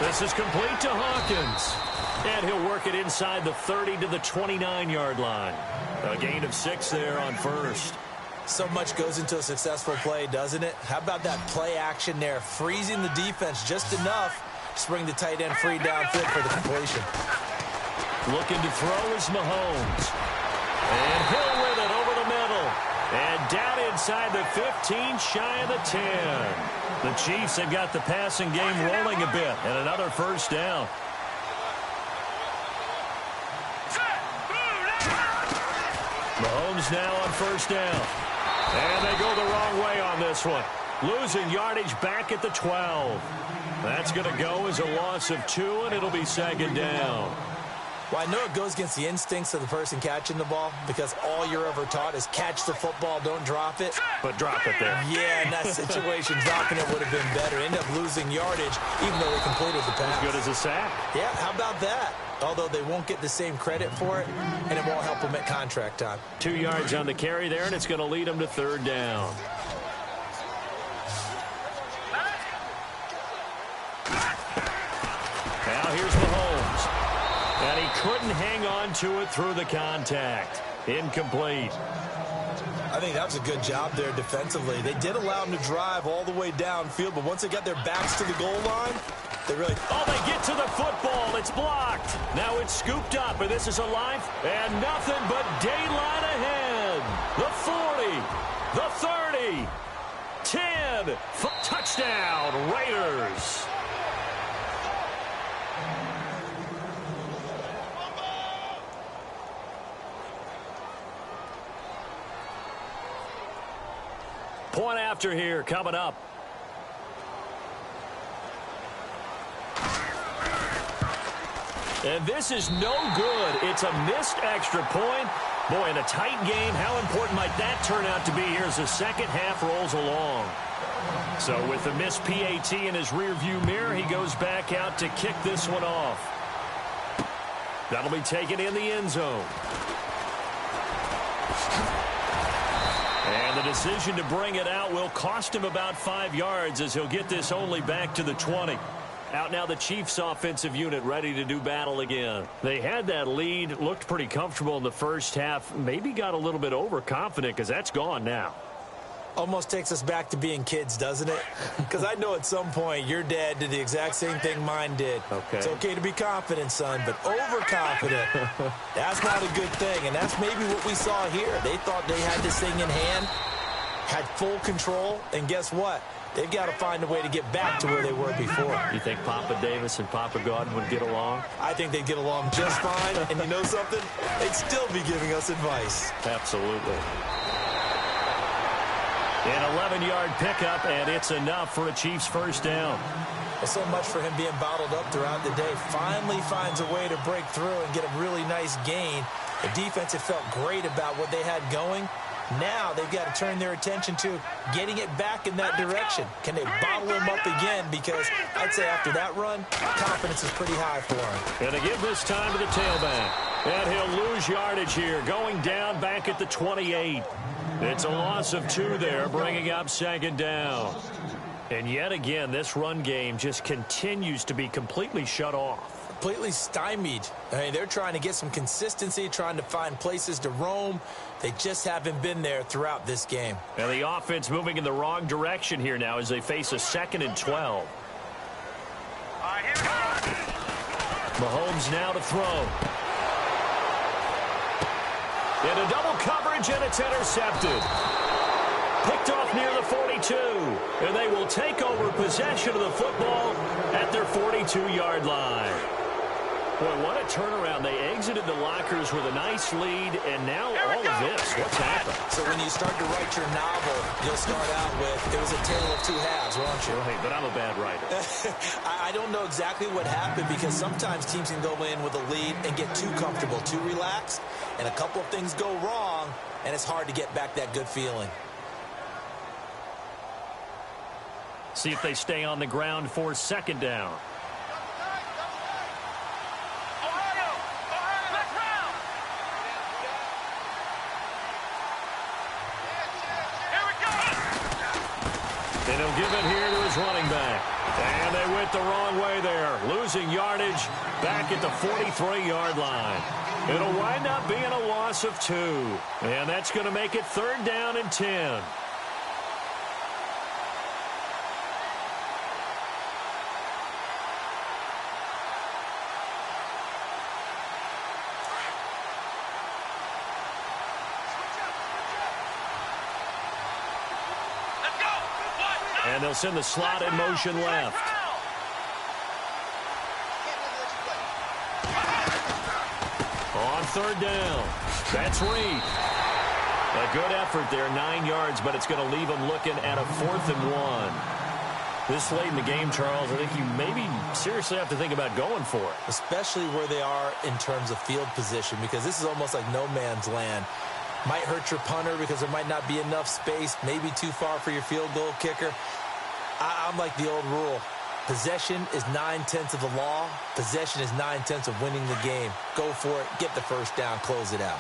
[SPEAKER 3] This is complete to Hawkins. And he'll work it inside the 30 to the 29-yard line. A gain of 6 there on first.
[SPEAKER 4] So much goes into a successful play, doesn't it? How about that play action there? Freezing the defense just enough to bring the tight end free downfield for the completion.
[SPEAKER 3] Looking to throw is Mahomes. And Hill with it over the middle. And down inside the 15, shy of the 10. The Chiefs have got the passing game rolling a bit, and another first down. Mahomes now on first down. And they go the wrong way on this one. Losing yardage back at the 12. That's going to go as a loss of 2, and it'll be second down.
[SPEAKER 4] Well, I know it goes against the instincts of the person catching the ball because all you're ever taught is catch the football, don't drop it.
[SPEAKER 3] But drop it there.
[SPEAKER 4] Yeah, in that situation, dropping it would have been better. End up losing yardage even though they completed the pass.
[SPEAKER 3] As good as a sack.
[SPEAKER 4] Yeah, how about that? Although they won't get the same credit for it, and it won't help them at contract time.
[SPEAKER 3] 2 yards on the carry there, and it's going to lead them to third down. Now here's Mahomes. And he couldn't hang on to it through the contact. Incomplete.
[SPEAKER 4] I think that was a good job there defensively. They did allow them to drive all the way downfield, but once they got their backs to the goal line, they really...
[SPEAKER 3] Oh, they get to the football. It's blocked. Now it's scooped up, and this is alive. And nothing but daylight ahead. The 40, the 30, 10. Touchdown, Raiders. Point after here coming up. And this is no good. It's a missed extra point. Boy, in a tight game, how important might that turn out to be here as the second half rolls along? So with the missed PAT in his rearview mirror, he goes back out to kick this one off. That'll be taken in the end zone. And the decision to bring it out will cost him about 5 yards as he'll get this only back to the 20. Out now the Chiefs offensive unit ready to do battle again. They had that lead, looked pretty comfortable in the first half, maybe got a little bit overconfident because that's gone now.
[SPEAKER 4] Almost takes us back to being kids, doesn't it? Because I know at some point your dad did the exact same thing mine did.
[SPEAKER 3] Okay.
[SPEAKER 4] It's okay to be confident, son, but overconfident, that's not a good thing. And that's maybe what we saw here. They thought they had this thing in hand, had full control, and guess what? They've got to find a way to get back to where they were before.
[SPEAKER 3] You think Papa Davis and Papa Godwin would get along?
[SPEAKER 4] I think they'd get along just fine. And you know something? They'd still be giving us advice.
[SPEAKER 3] Absolutely. An 11-yard pickup, and it's enough for a Chiefs first down.
[SPEAKER 4] Well, so much for him being bottled up throughout the day. Finally finds a way to break through and get a really nice gain. The defense had felt great about what they had going. Now they've got to turn their attention to getting it back in that direction. Can they bottle him up again? Because I'd say after that run, confidence is pretty high for him.
[SPEAKER 3] And to give this time to the tailback. And he'll lose yardage here, going down back at the 28. It's a loss of 2 there, bringing up second down. And yet again, this run game just continues to be completely shut off.
[SPEAKER 4] Completely stymied. I mean, they're trying to get some consistency, trying to find places to roam. They just haven't been there throughout this game.
[SPEAKER 3] And the offense moving in the wrong direction here now as they face a 2nd and 12. Mahomes now to throw. Into double coverage, and it's intercepted. Picked off near the 42, and they will take over possession of the football at their 42-yard line. Boy, what a turnaround. They exited the lockers with a nice lead, and now all of this. What's happened?
[SPEAKER 4] So when you start to write your novel, you'll start out with, it was a tale of two halves, won't you?
[SPEAKER 3] Right, but I'm a bad writer.
[SPEAKER 4] I don't know exactly what happened, because sometimes teams can go in with a lead and get too comfortable, too relaxed, and a couple of things go wrong, and it's hard to get back that good feeling.
[SPEAKER 3] See if they stay on the ground for second down. And he'll give it here to his running back. And they went the wrong way there, losing yardage back at the 43-yard line. It'll wind up being a loss of 2. And that's going to make it 3rd down and 10. And they'll send the slot in motion left. On 3rd down, that's Reed. A good effort there, 9 yards, but it's going to leave them looking at a 4th and 1. This late in the game, Charles, I think you maybe seriously have to think about going for it.
[SPEAKER 4] Especially where they are in terms of field position, because this is almost like no man's land. Might hurt your punter because there might not be enough space, maybe too far for your field goal kicker. I'm like the old rule. Possession is 9/10 of the law. Possession is 9/10 of winning the game. Go for it. Get the first down. Close it out.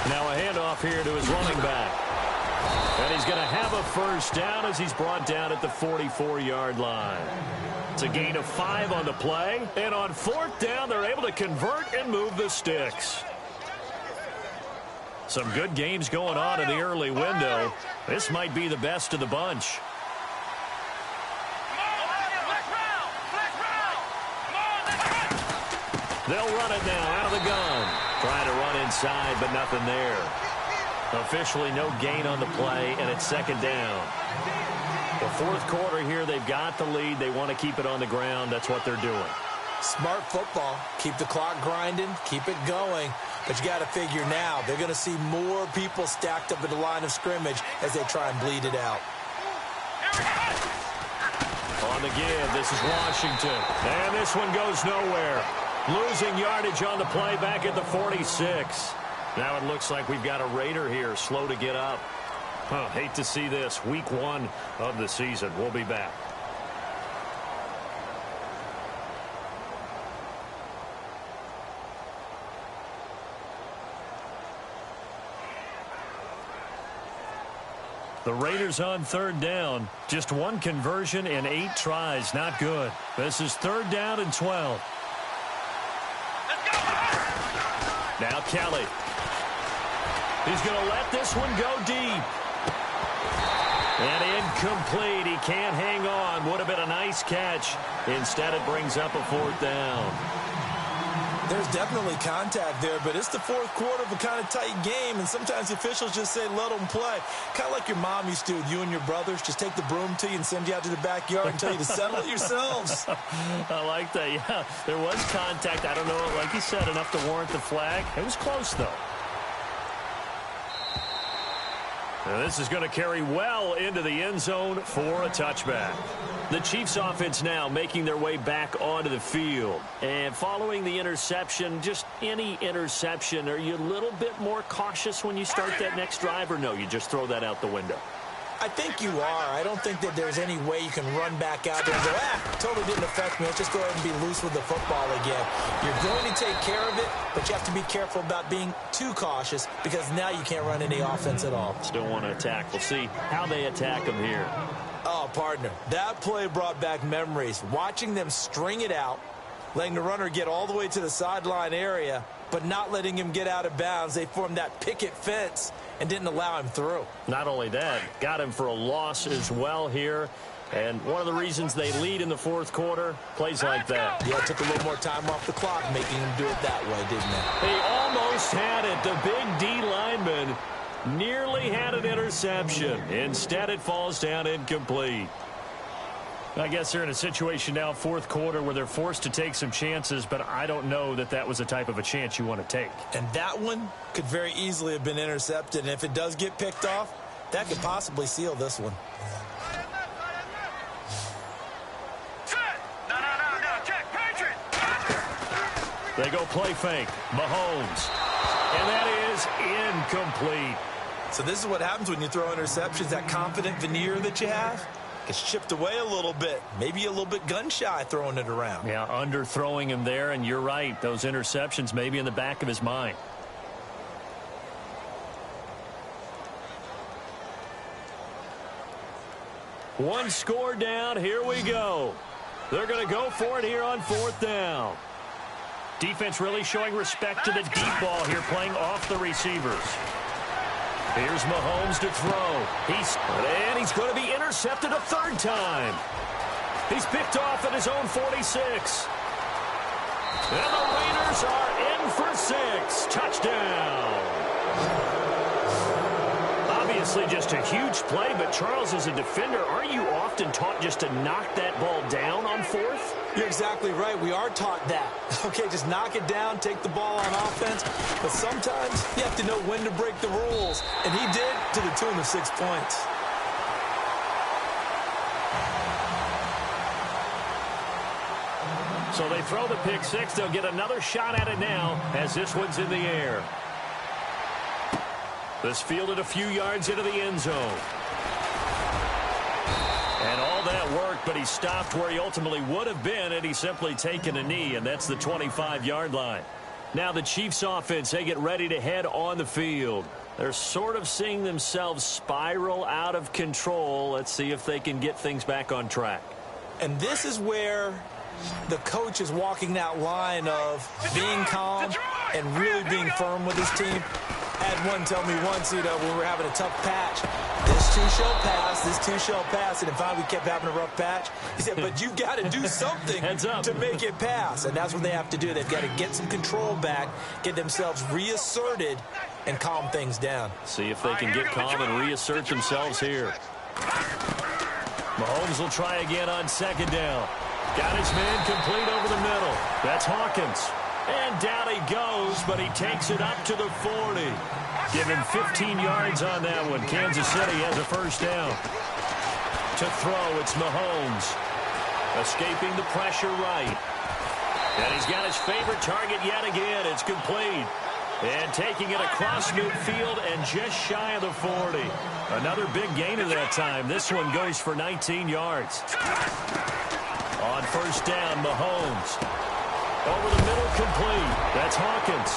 [SPEAKER 3] Now a handoff here to his running back. And he's going to have a first down as he's brought down at the 44-yard line. It's a gain of 5 on the play. And on 4th down, they're able to convert and move the sticks. Some good games going on in the early window. This might be the best of the bunch. They'll run it now out of the gun. Trying to run inside, but nothing there. Officially no gain on the play, and it's 2nd down. The 4th quarter here, they've got the lead. They want to keep it on the ground. That's what they're doing.
[SPEAKER 4] Smart football. Keep the clock grinding. Keep it going. But you got to figure now, they're going to see more people stacked up at the line of scrimmage as they try and bleed it out.
[SPEAKER 3] On the give, this is Washington. And this one goes nowhere. Losing yardage on the play back at the 46. Now it looks like we've got a Raider here, slow to get up. Hate to see this. Week 1 of the season. We'll be back. The Raiders on 3rd down. Just 1 conversion in 8 tries. Not good. This is 3rd down and 12. Now Kelly. He's going to let this one go deep. And incomplete. He can't hang on. Would have been a nice catch. Instead, it brings up a 4th down.
[SPEAKER 4] There's definitely contact there, but it's the 4th quarter of a kind of tight game, and sometimes the officials just say, let them play. Kind of like your mom used to do with you and your brothers. Just take the broom to you and send you out to the backyard and tell you to settle it yourselves.
[SPEAKER 3] I like that, yeah. There was contact. I don't know, like you said, enough to warrant the flag. It was close, though. Now this is going to carry well into the end zone for a touchback. The Chiefs offense now making their way back onto the field. And following the interception, just any interception, are you a little bit more cautious when you start that next drive, or no, you just throw that out the window?
[SPEAKER 4] I think you are. I don't think that there's any way you can run back out there and go, totally didn't affect me. Let's just go ahead and be loose with the football again. You're going to take care of it, but you have to be careful about being too cautious because now you can't run any offense at all.
[SPEAKER 3] Still want to attack. We'll see how they attack them here.
[SPEAKER 4] Oh, partner, that play brought back memories. Watching them string it out, letting the runner get all the way to the sideline area, but not letting him get out of bounds. They formed that picket fence and didn't allow him through.
[SPEAKER 3] Not only that, got him for a loss as well here. And one of the reasons they lead in the fourth quarter, plays like that.
[SPEAKER 4] Yeah, it took a little more time off the clock, making him do it that way, didn't it?
[SPEAKER 3] He almost had it. The big D lineman nearly had an interception. Instead, it falls down incomplete. I guess they're in a situation now, fourth quarter, where they're forced to take some chances, but I don't know that that was the type of a chance you want to take.
[SPEAKER 4] And that one could very easily have been intercepted, and if it does get picked off, that could possibly seal this one.
[SPEAKER 3] They go play fake. Mahomes. And that is incomplete.
[SPEAKER 4] So this is what happens when you throw interceptions. That confident veneer that you have gets chipped away a little bit. Maybe a little bit gun-shy throwing it around.
[SPEAKER 3] Yeah, underthrowing him there, and you're right. Those interceptions maybe in the back of his mind. One score down. Here we go. They're going to go for it here on fourth down. Defense really showing respect to the deep ball here, playing off the receivers. Here's Mahomes to throw. And he's going to be intercepted a third time. He's picked off at his own 46. And the Raiders are in for 6. Touchdown. Obviously just a huge play, but Charles, as a defender, aren't you often taught just to knock that ball down on fourth?
[SPEAKER 4] You're exactly right. We are taught that. Okay, just knock it down, take the ball on offense. But sometimes you have to know when to break the rules. And he did, to the tune of 6 points.
[SPEAKER 3] So they throw the pick six. They'll get another shot at it now as this one's in the air. This fielded a few yards into the end zone. And all that work, but he stopped where he ultimately would have been, and he's simply taken a knee, and that's the 25-yard line. Now the Chiefs offense, they get ready to head on the field. They're sort of seeing themselves spiral out of control. Let's see if they can get things back on track.
[SPEAKER 4] And this is where the coach is walking that line of being calm and really being firm with his team. I had one tell me once, when we were having a tough patch, this too shall pass, this too shall pass, and finally we kept having a rough patch. He said, but you got to do something to make it pass, and that's what they have to do. They've got to get some control back, get themselves reasserted, and calm things down.
[SPEAKER 3] See if they can get calm and reassert themselves here. Mahomes will try again on second down. Got his man complete over the middle. That's Hawkins. And down he goes, but he takes it up to the 40. Give him 15 yards on that one. Kansas City has a first down. To throw, it's Mahomes. Escaping the pressure right. And he's got his favorite target yet again. It's complete. And taking it across midfield and just shy of the 40. Another big gain of that time. This one goes for 19 yards. On first down, Mahomes. Over the middle, complete. That's Hawkins.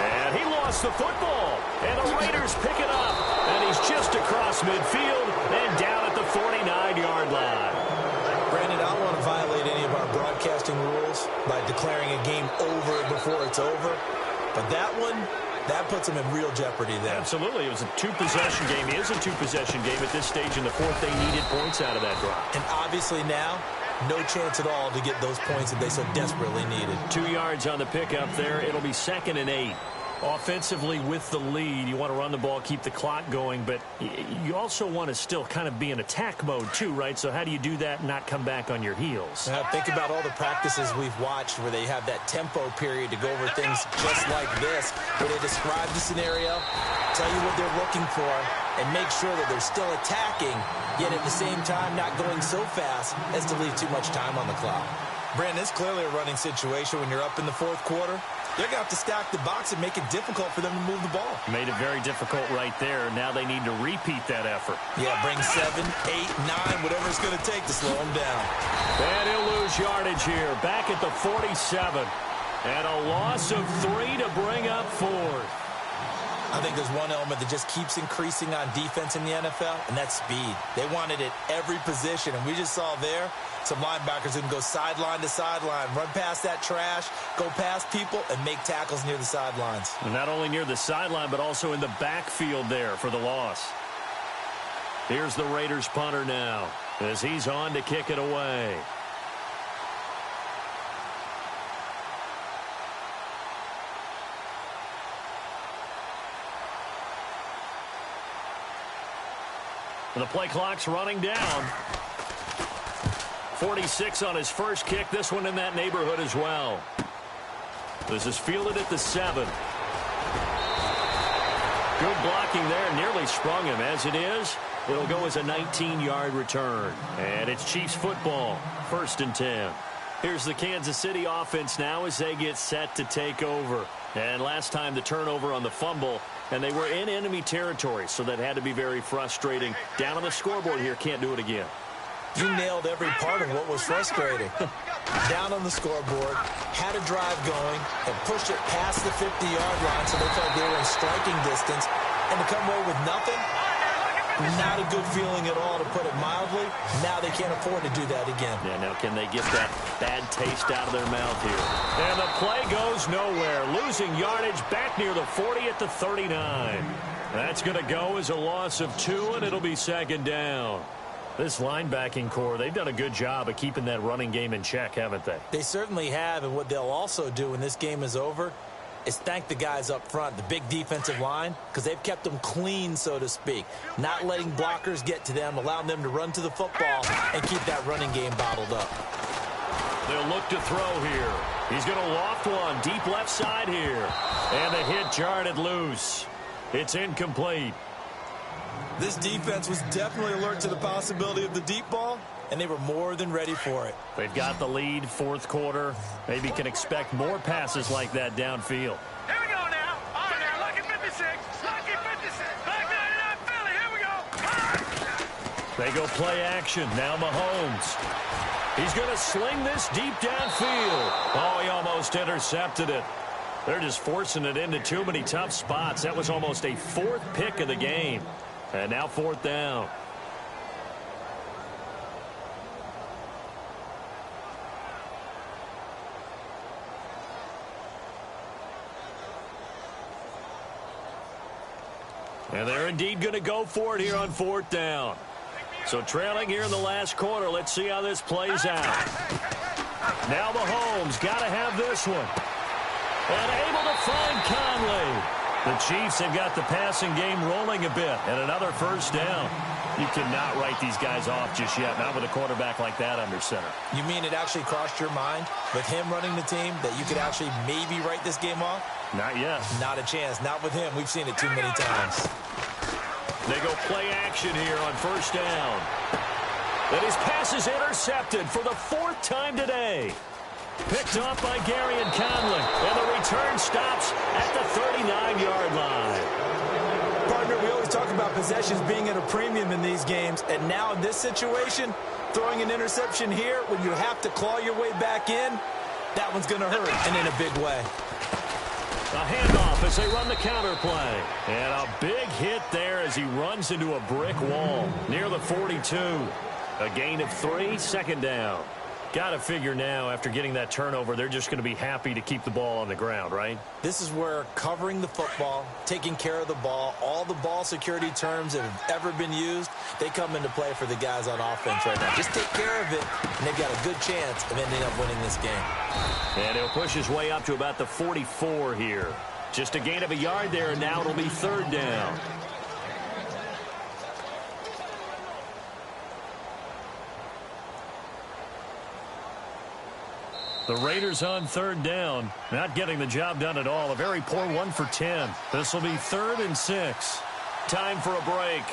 [SPEAKER 3] And he lost the football. And the Raiders pick it up. And he's just across midfield and down at the 49-yard line.
[SPEAKER 4] Brandon, I don't want to violate any of our broadcasting rules by declaring a game over before it's over. But that one, that puts them in real jeopardy there.
[SPEAKER 3] Absolutely. It was a two-possession game. It is a two-possession game at this stage in the fourth. They needed points out of that drive.
[SPEAKER 4] And obviously now, no chance at all to get those points that they so desperately needed.
[SPEAKER 3] 2 yards on the pickup there. It'll be 2nd and 8. Offensively with the lead, you want to run the ball, keep the clock going, but you also want to still kind of be in attack mode too, right? So how do you do that and not come back on your heels?
[SPEAKER 4] Think about all the practices we've watched where they have that tempo period to go over things just like this, where they describe the scenario, tell you what they're looking for, and make sure that they're still attacking, yet at the same time not going so fast as to leave too much time on the clock. Brandon, it's clearly a running situation when you're up in the fourth quarter. They're going to have to stack the box and make it difficult for them to move the ball.
[SPEAKER 3] Made it very difficult right there. Now they need to repeat that effort.
[SPEAKER 4] Yeah, bring 7, 8, 9, whatever it's going to take to slow them down.
[SPEAKER 3] And he'll lose yardage here. Back at the 47. And a loss of 3 to bring up 4th.
[SPEAKER 4] I think there's one element that just keeps increasing on defense in the NFL, and that's speed. They want it at every position, and we just saw there some linebackers who can go sideline to sideline, run past that trash, go past people, and make tackles near the sidelines.
[SPEAKER 3] And not only near the sideline, but also in the backfield there for the loss. Here's the Raiders punter now. as he's on to kick it away. The play clock's running down. 46 on his first kick. This one in that neighborhood as well. This is fielded at the 7. Good blocking there. Nearly sprung him. As it is, it'll go as a 19-yard return. And it's Chiefs football. 1st and 10. Here's the Kansas City offense now as they get set to take over. And last time the turnover on the fumble, and they were in enemy territory, so that had to be very frustrating. Down on the scoreboard here, can't do it again.
[SPEAKER 4] You nailed every part of what was frustrating. Down on the scoreboard, had a drive going, and pushed it past the 50-yard line so they felt they were in striking distance, and to come away with nothing, not a good feeling at all, to put it mildly. Now they can't afford to do that again.
[SPEAKER 3] Yeah, now can they get that bad taste out of their mouth here? And the play goes nowhere. Losing yardage back near the 40 at the 39. That's going to go as a loss of 2, and it'll be 2nd down. This linebacking core, they've done a good job of keeping that running game in check, haven't they?
[SPEAKER 4] They certainly have, and what they'll also do when this game is over is thank the guys up front, the big defensive line, because they've kept them clean, so to speak. Not letting blockers get to them, allowing them to run to the football and keep that running game bottled up.
[SPEAKER 3] They'll look to throw here. He's going to loft one deep left side here. And the hit jarred it loose. It's incomplete.
[SPEAKER 4] This defense was definitely alert to the possibility of the deep ball, and they were more than ready for it.
[SPEAKER 3] They've got the lead, 4th quarter. Maybe can expect more passes like that downfield.
[SPEAKER 1] Here we go now. On there, lucky 56. Lucky 56. Back 99 Philly. Here we go.
[SPEAKER 3] They go play action. Now Mahomes. He's going to sling this deep downfield. Oh, he almost intercepted it. They're just forcing it into too many tough spots. That was almost a 4th pick of the game. And now 4th down. And they're indeed going to go for it here on 4th down. So trailing here in the last quarter. Let's see how this plays out. Now Mahomes got to have this one. And able to find Conley. The Chiefs have got the passing game rolling a bit. And another 1st down. You cannot write these guys off just yet. Not with a quarterback like that under center.
[SPEAKER 4] You mean it actually crossed your mind with him running the team that you could actually maybe write this game off?
[SPEAKER 3] Not yet.
[SPEAKER 4] Not a chance. Not with him. We've seen it too many times.
[SPEAKER 3] They go play action here on 1st down. And his pass is intercepted for the 4th time today. Picked off by Gary and Conley. And the return stops at the 39-yard line.
[SPEAKER 4] Partner, we always talk about possessions being at a premium in these games. And now in this situation, throwing an interception here when you have to claw your way back in, that one's going to hurt, and in a big way.
[SPEAKER 3] A handoff as they run the counter play. And a big hit there as he runs into a brick wall near the 42. A gain of 3, 2nd down. Got to figure now, after getting that turnover, they're just going to be happy to keep the ball on the ground, right?
[SPEAKER 4] This is where covering the football, taking care of the ball, all the ball security terms that have ever been used, they come into play for the guys on offense right now. Just take care of it, and they've got a good chance of ending up winning this game.
[SPEAKER 3] And he'll push his way up to about the 44 here. Just a gain of a yard there, and now it'll be 3rd down. The Raiders on 3rd down, not getting the job done at all. A very poor 1 for 10. This will be 3rd and 6. Time for a break.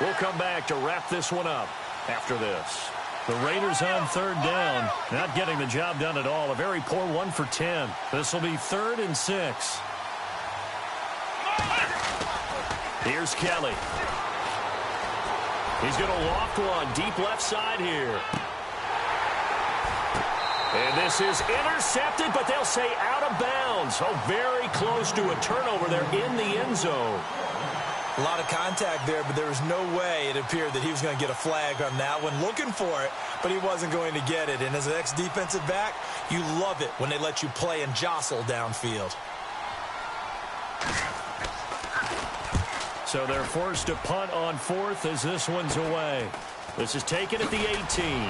[SPEAKER 3] We'll come back to wrap this one up after this. The Raiders on 3rd down, not getting the job done at all. A very poor 1 for 10. This will be 3rd and 6. Here's Kelly. He's going to loft one deep left side here. And this is intercepted, but they'll say out of bounds. Oh, very close to a turnover there in the end zone.
[SPEAKER 4] A lot of contact there, but there was no way it appeared that he was going to get a flag on that one. Looking for it, but he wasn't going to get it. And as an ex-defensive back, you love it when they let you play and jostle downfield.
[SPEAKER 3] So they're forced to punt on 4th as this one's away. This is taken at the 18.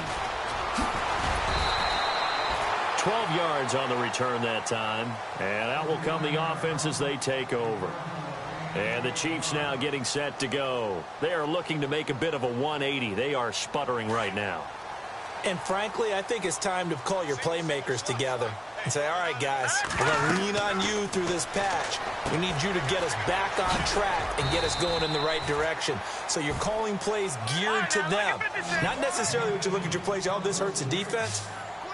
[SPEAKER 3] 12 yards on the return that time. And out will come the offense as they take over. And the Chiefs now getting set to go. They are looking to make a bit of a 180. They are sputtering right now.
[SPEAKER 4] And frankly, I think it's time to call your playmakers together and say, all right, guys, we're going to lean on you through this patch. We need you to get us back on track and get us going in the right direction. So you're calling plays geared to them. Not necessarily what you look at your plays, oh, this hurts the defense.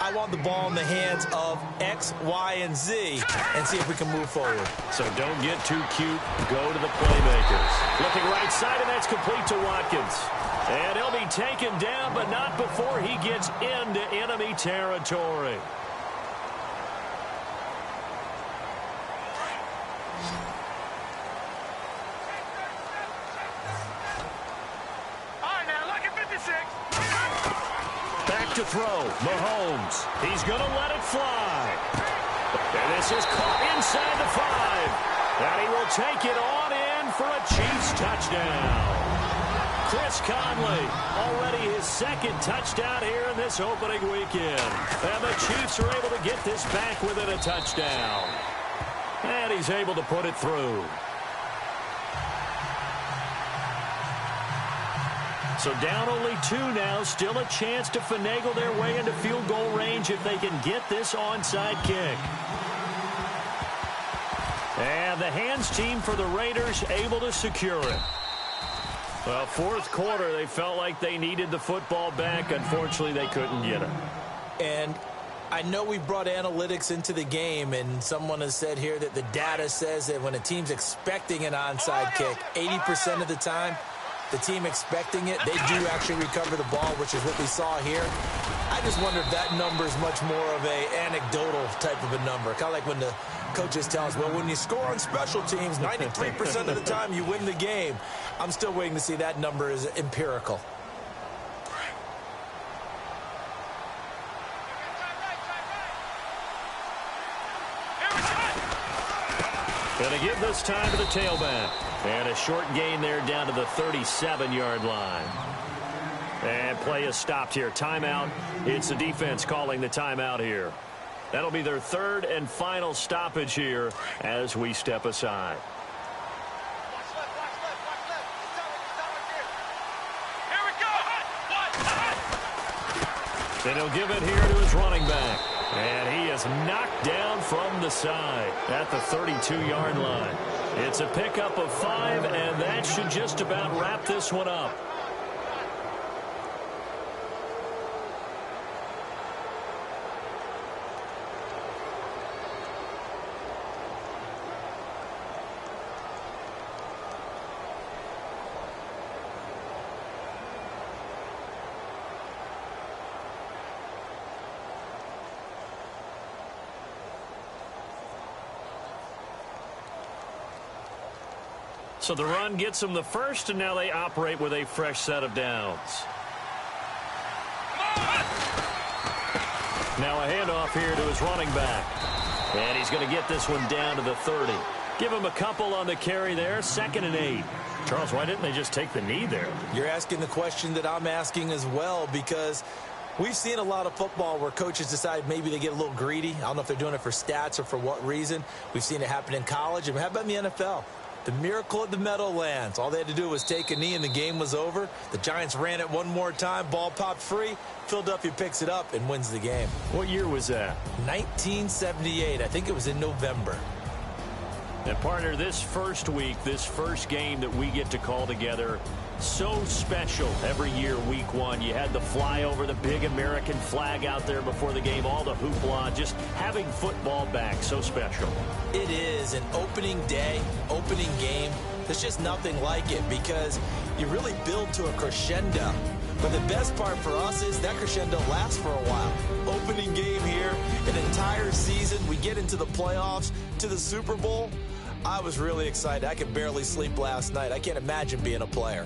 [SPEAKER 4] I want the ball in the hands of X, Y, and Z and see if we can move forward.
[SPEAKER 3] So don't get too cute. Go to the playmakers. Looking right side, and that's complete to Watkins. And he'll be taken down, but not before he gets into enemy territory.
[SPEAKER 1] All right, now, look at 56.
[SPEAKER 3] Back to throw. Mahomes. He's going to let it fly. And this is caught inside the 5. And he will take it on in for a Chiefs touchdown. Chris Conley, already his second touchdown here in this opening weekend. And the Chiefs are able to get this back within a touchdown. And he's able to put it through. So down only 2 now, still a chance to finagle their way into field goal range if they can get this onside kick. And the hands team for the Raiders able to secure it. Well, fourth quarter, they felt like they needed the football back. Unfortunately, they couldn't get it.
[SPEAKER 4] And I know we brought analytics into the game, and someone has said here that the data says that when a team's expecting an onside kick, 80% of the time, the team expecting it, they do actually recover the ball, which is what we saw here. I just wonder if that number is much more of a anecdotal type of a number. Kind of like when the coaches tell us, well, when you score on special teams, 93% of the time you win the game. I'm still waiting to see that number is empirical.
[SPEAKER 3] Going to give this time to the tailback. And a short gain there down to the 37-yard line. And play is stopped here. Timeout. It's the defense calling the timeout here. That'll be their third and final stoppage here as we step aside.
[SPEAKER 1] Here we go.
[SPEAKER 3] Then he'll give it here to his running back. And he is knocked down from the side at the 32-yard line. It's a pickup of 5, and that should just about wrap this one up. So the run gets them the first, and now they operate with a fresh set of downs. Now a handoff here to his running back. And he's going to get this one down to the 30. Give him a couple on the carry there, 2nd and 8. Charles, why didn't they just take the knee there?
[SPEAKER 4] You're asking the question that I'm asking as well, because we've seen a lot of football where coaches decide maybe they get a little greedy. I don't know if they're doing it for stats or for what reason. We've seen it happen in college. And how about in the NFL? The miracle at the Meadowlands. All they had to do was take a knee and the game was over. The Giants ran it one more time. Ball popped free. Philadelphia picks it up and wins the game.
[SPEAKER 3] What year was that?
[SPEAKER 4] 1978. I think it was in November.
[SPEAKER 3] And partner, this first week, this first game that we get to call together, so special every year, week 1. You had the flyover, the big American flag out there before the game, all the hoopla, just having football back, so special.
[SPEAKER 4] It is an opening day, opening game. There's just nothing like it because you really build to a crescendo. But the best part for us is that crescendo lasts for a while. Opening game here, an entire season. We get into the playoffs, to the Super Bowl. I was really excited. I could barely sleep last night. I can't imagine being a player.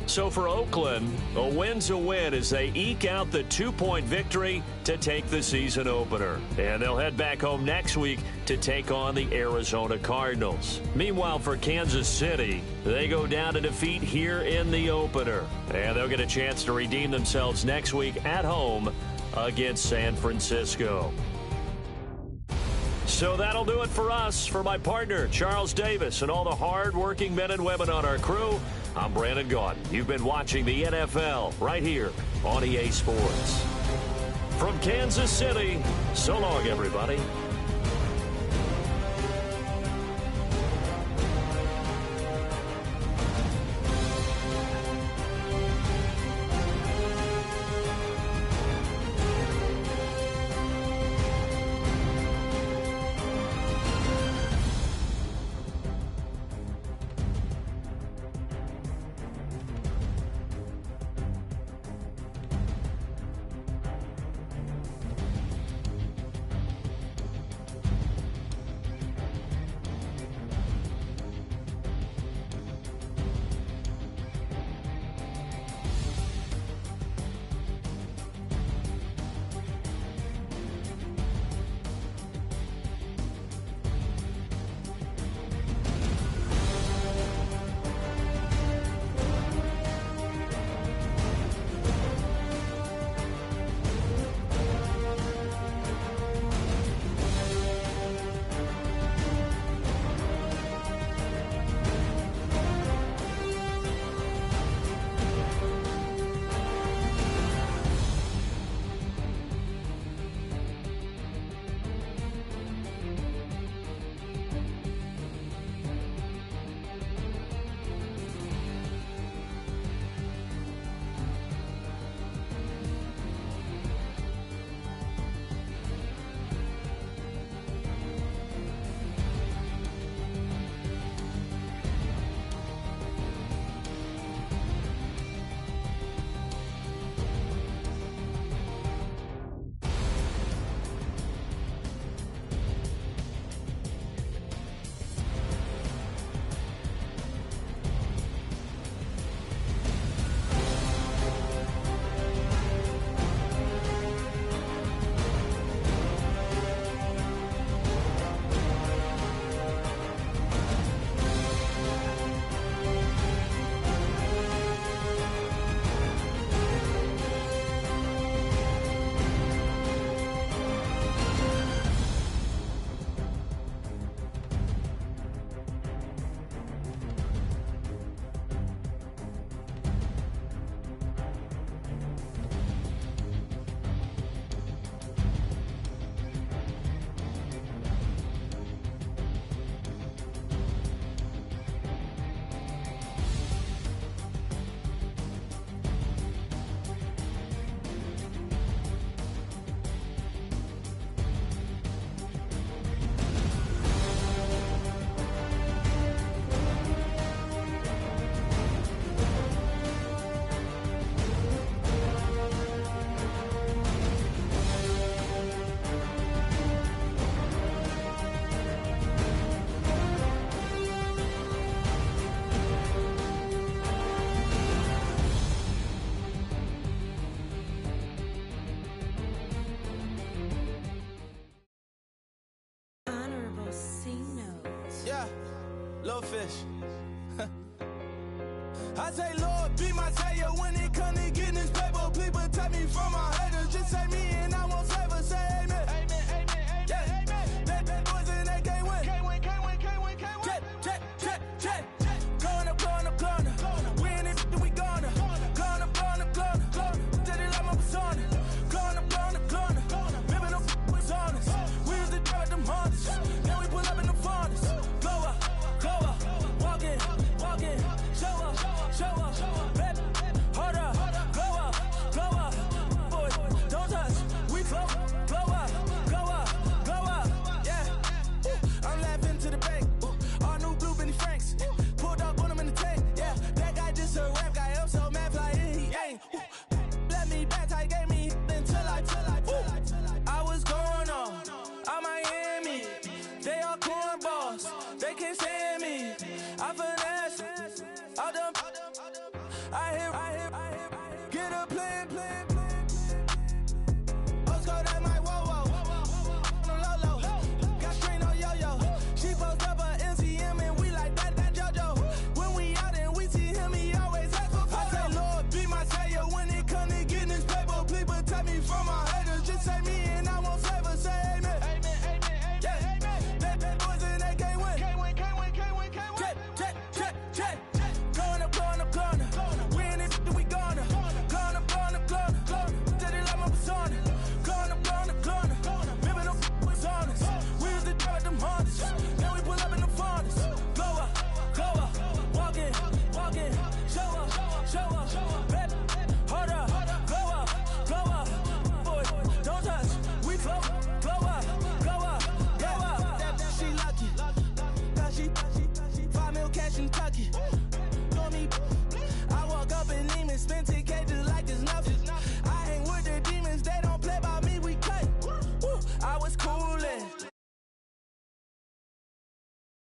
[SPEAKER 3] So for Oakland, a win's a win as they eke out the 2-point victory to take the season opener. And they'll head back home next week to take on the Arizona Cardinals. Meanwhile, for Kansas City, they go down to defeat here in the opener. And they'll get a chance to redeem themselves next week at home against San Francisco. So that'll do it for us. For my partner, Charles Davis, and all the hard-working men and women on our crew, I'm Brandon Gaudin. You've been watching the NFL right here on EA Sports. From Kansas City, so long, everybody.
[SPEAKER 5] Little fish. I say, Lord, be my savior when it comes to getting this paper. Please protect me from my haters. Just take me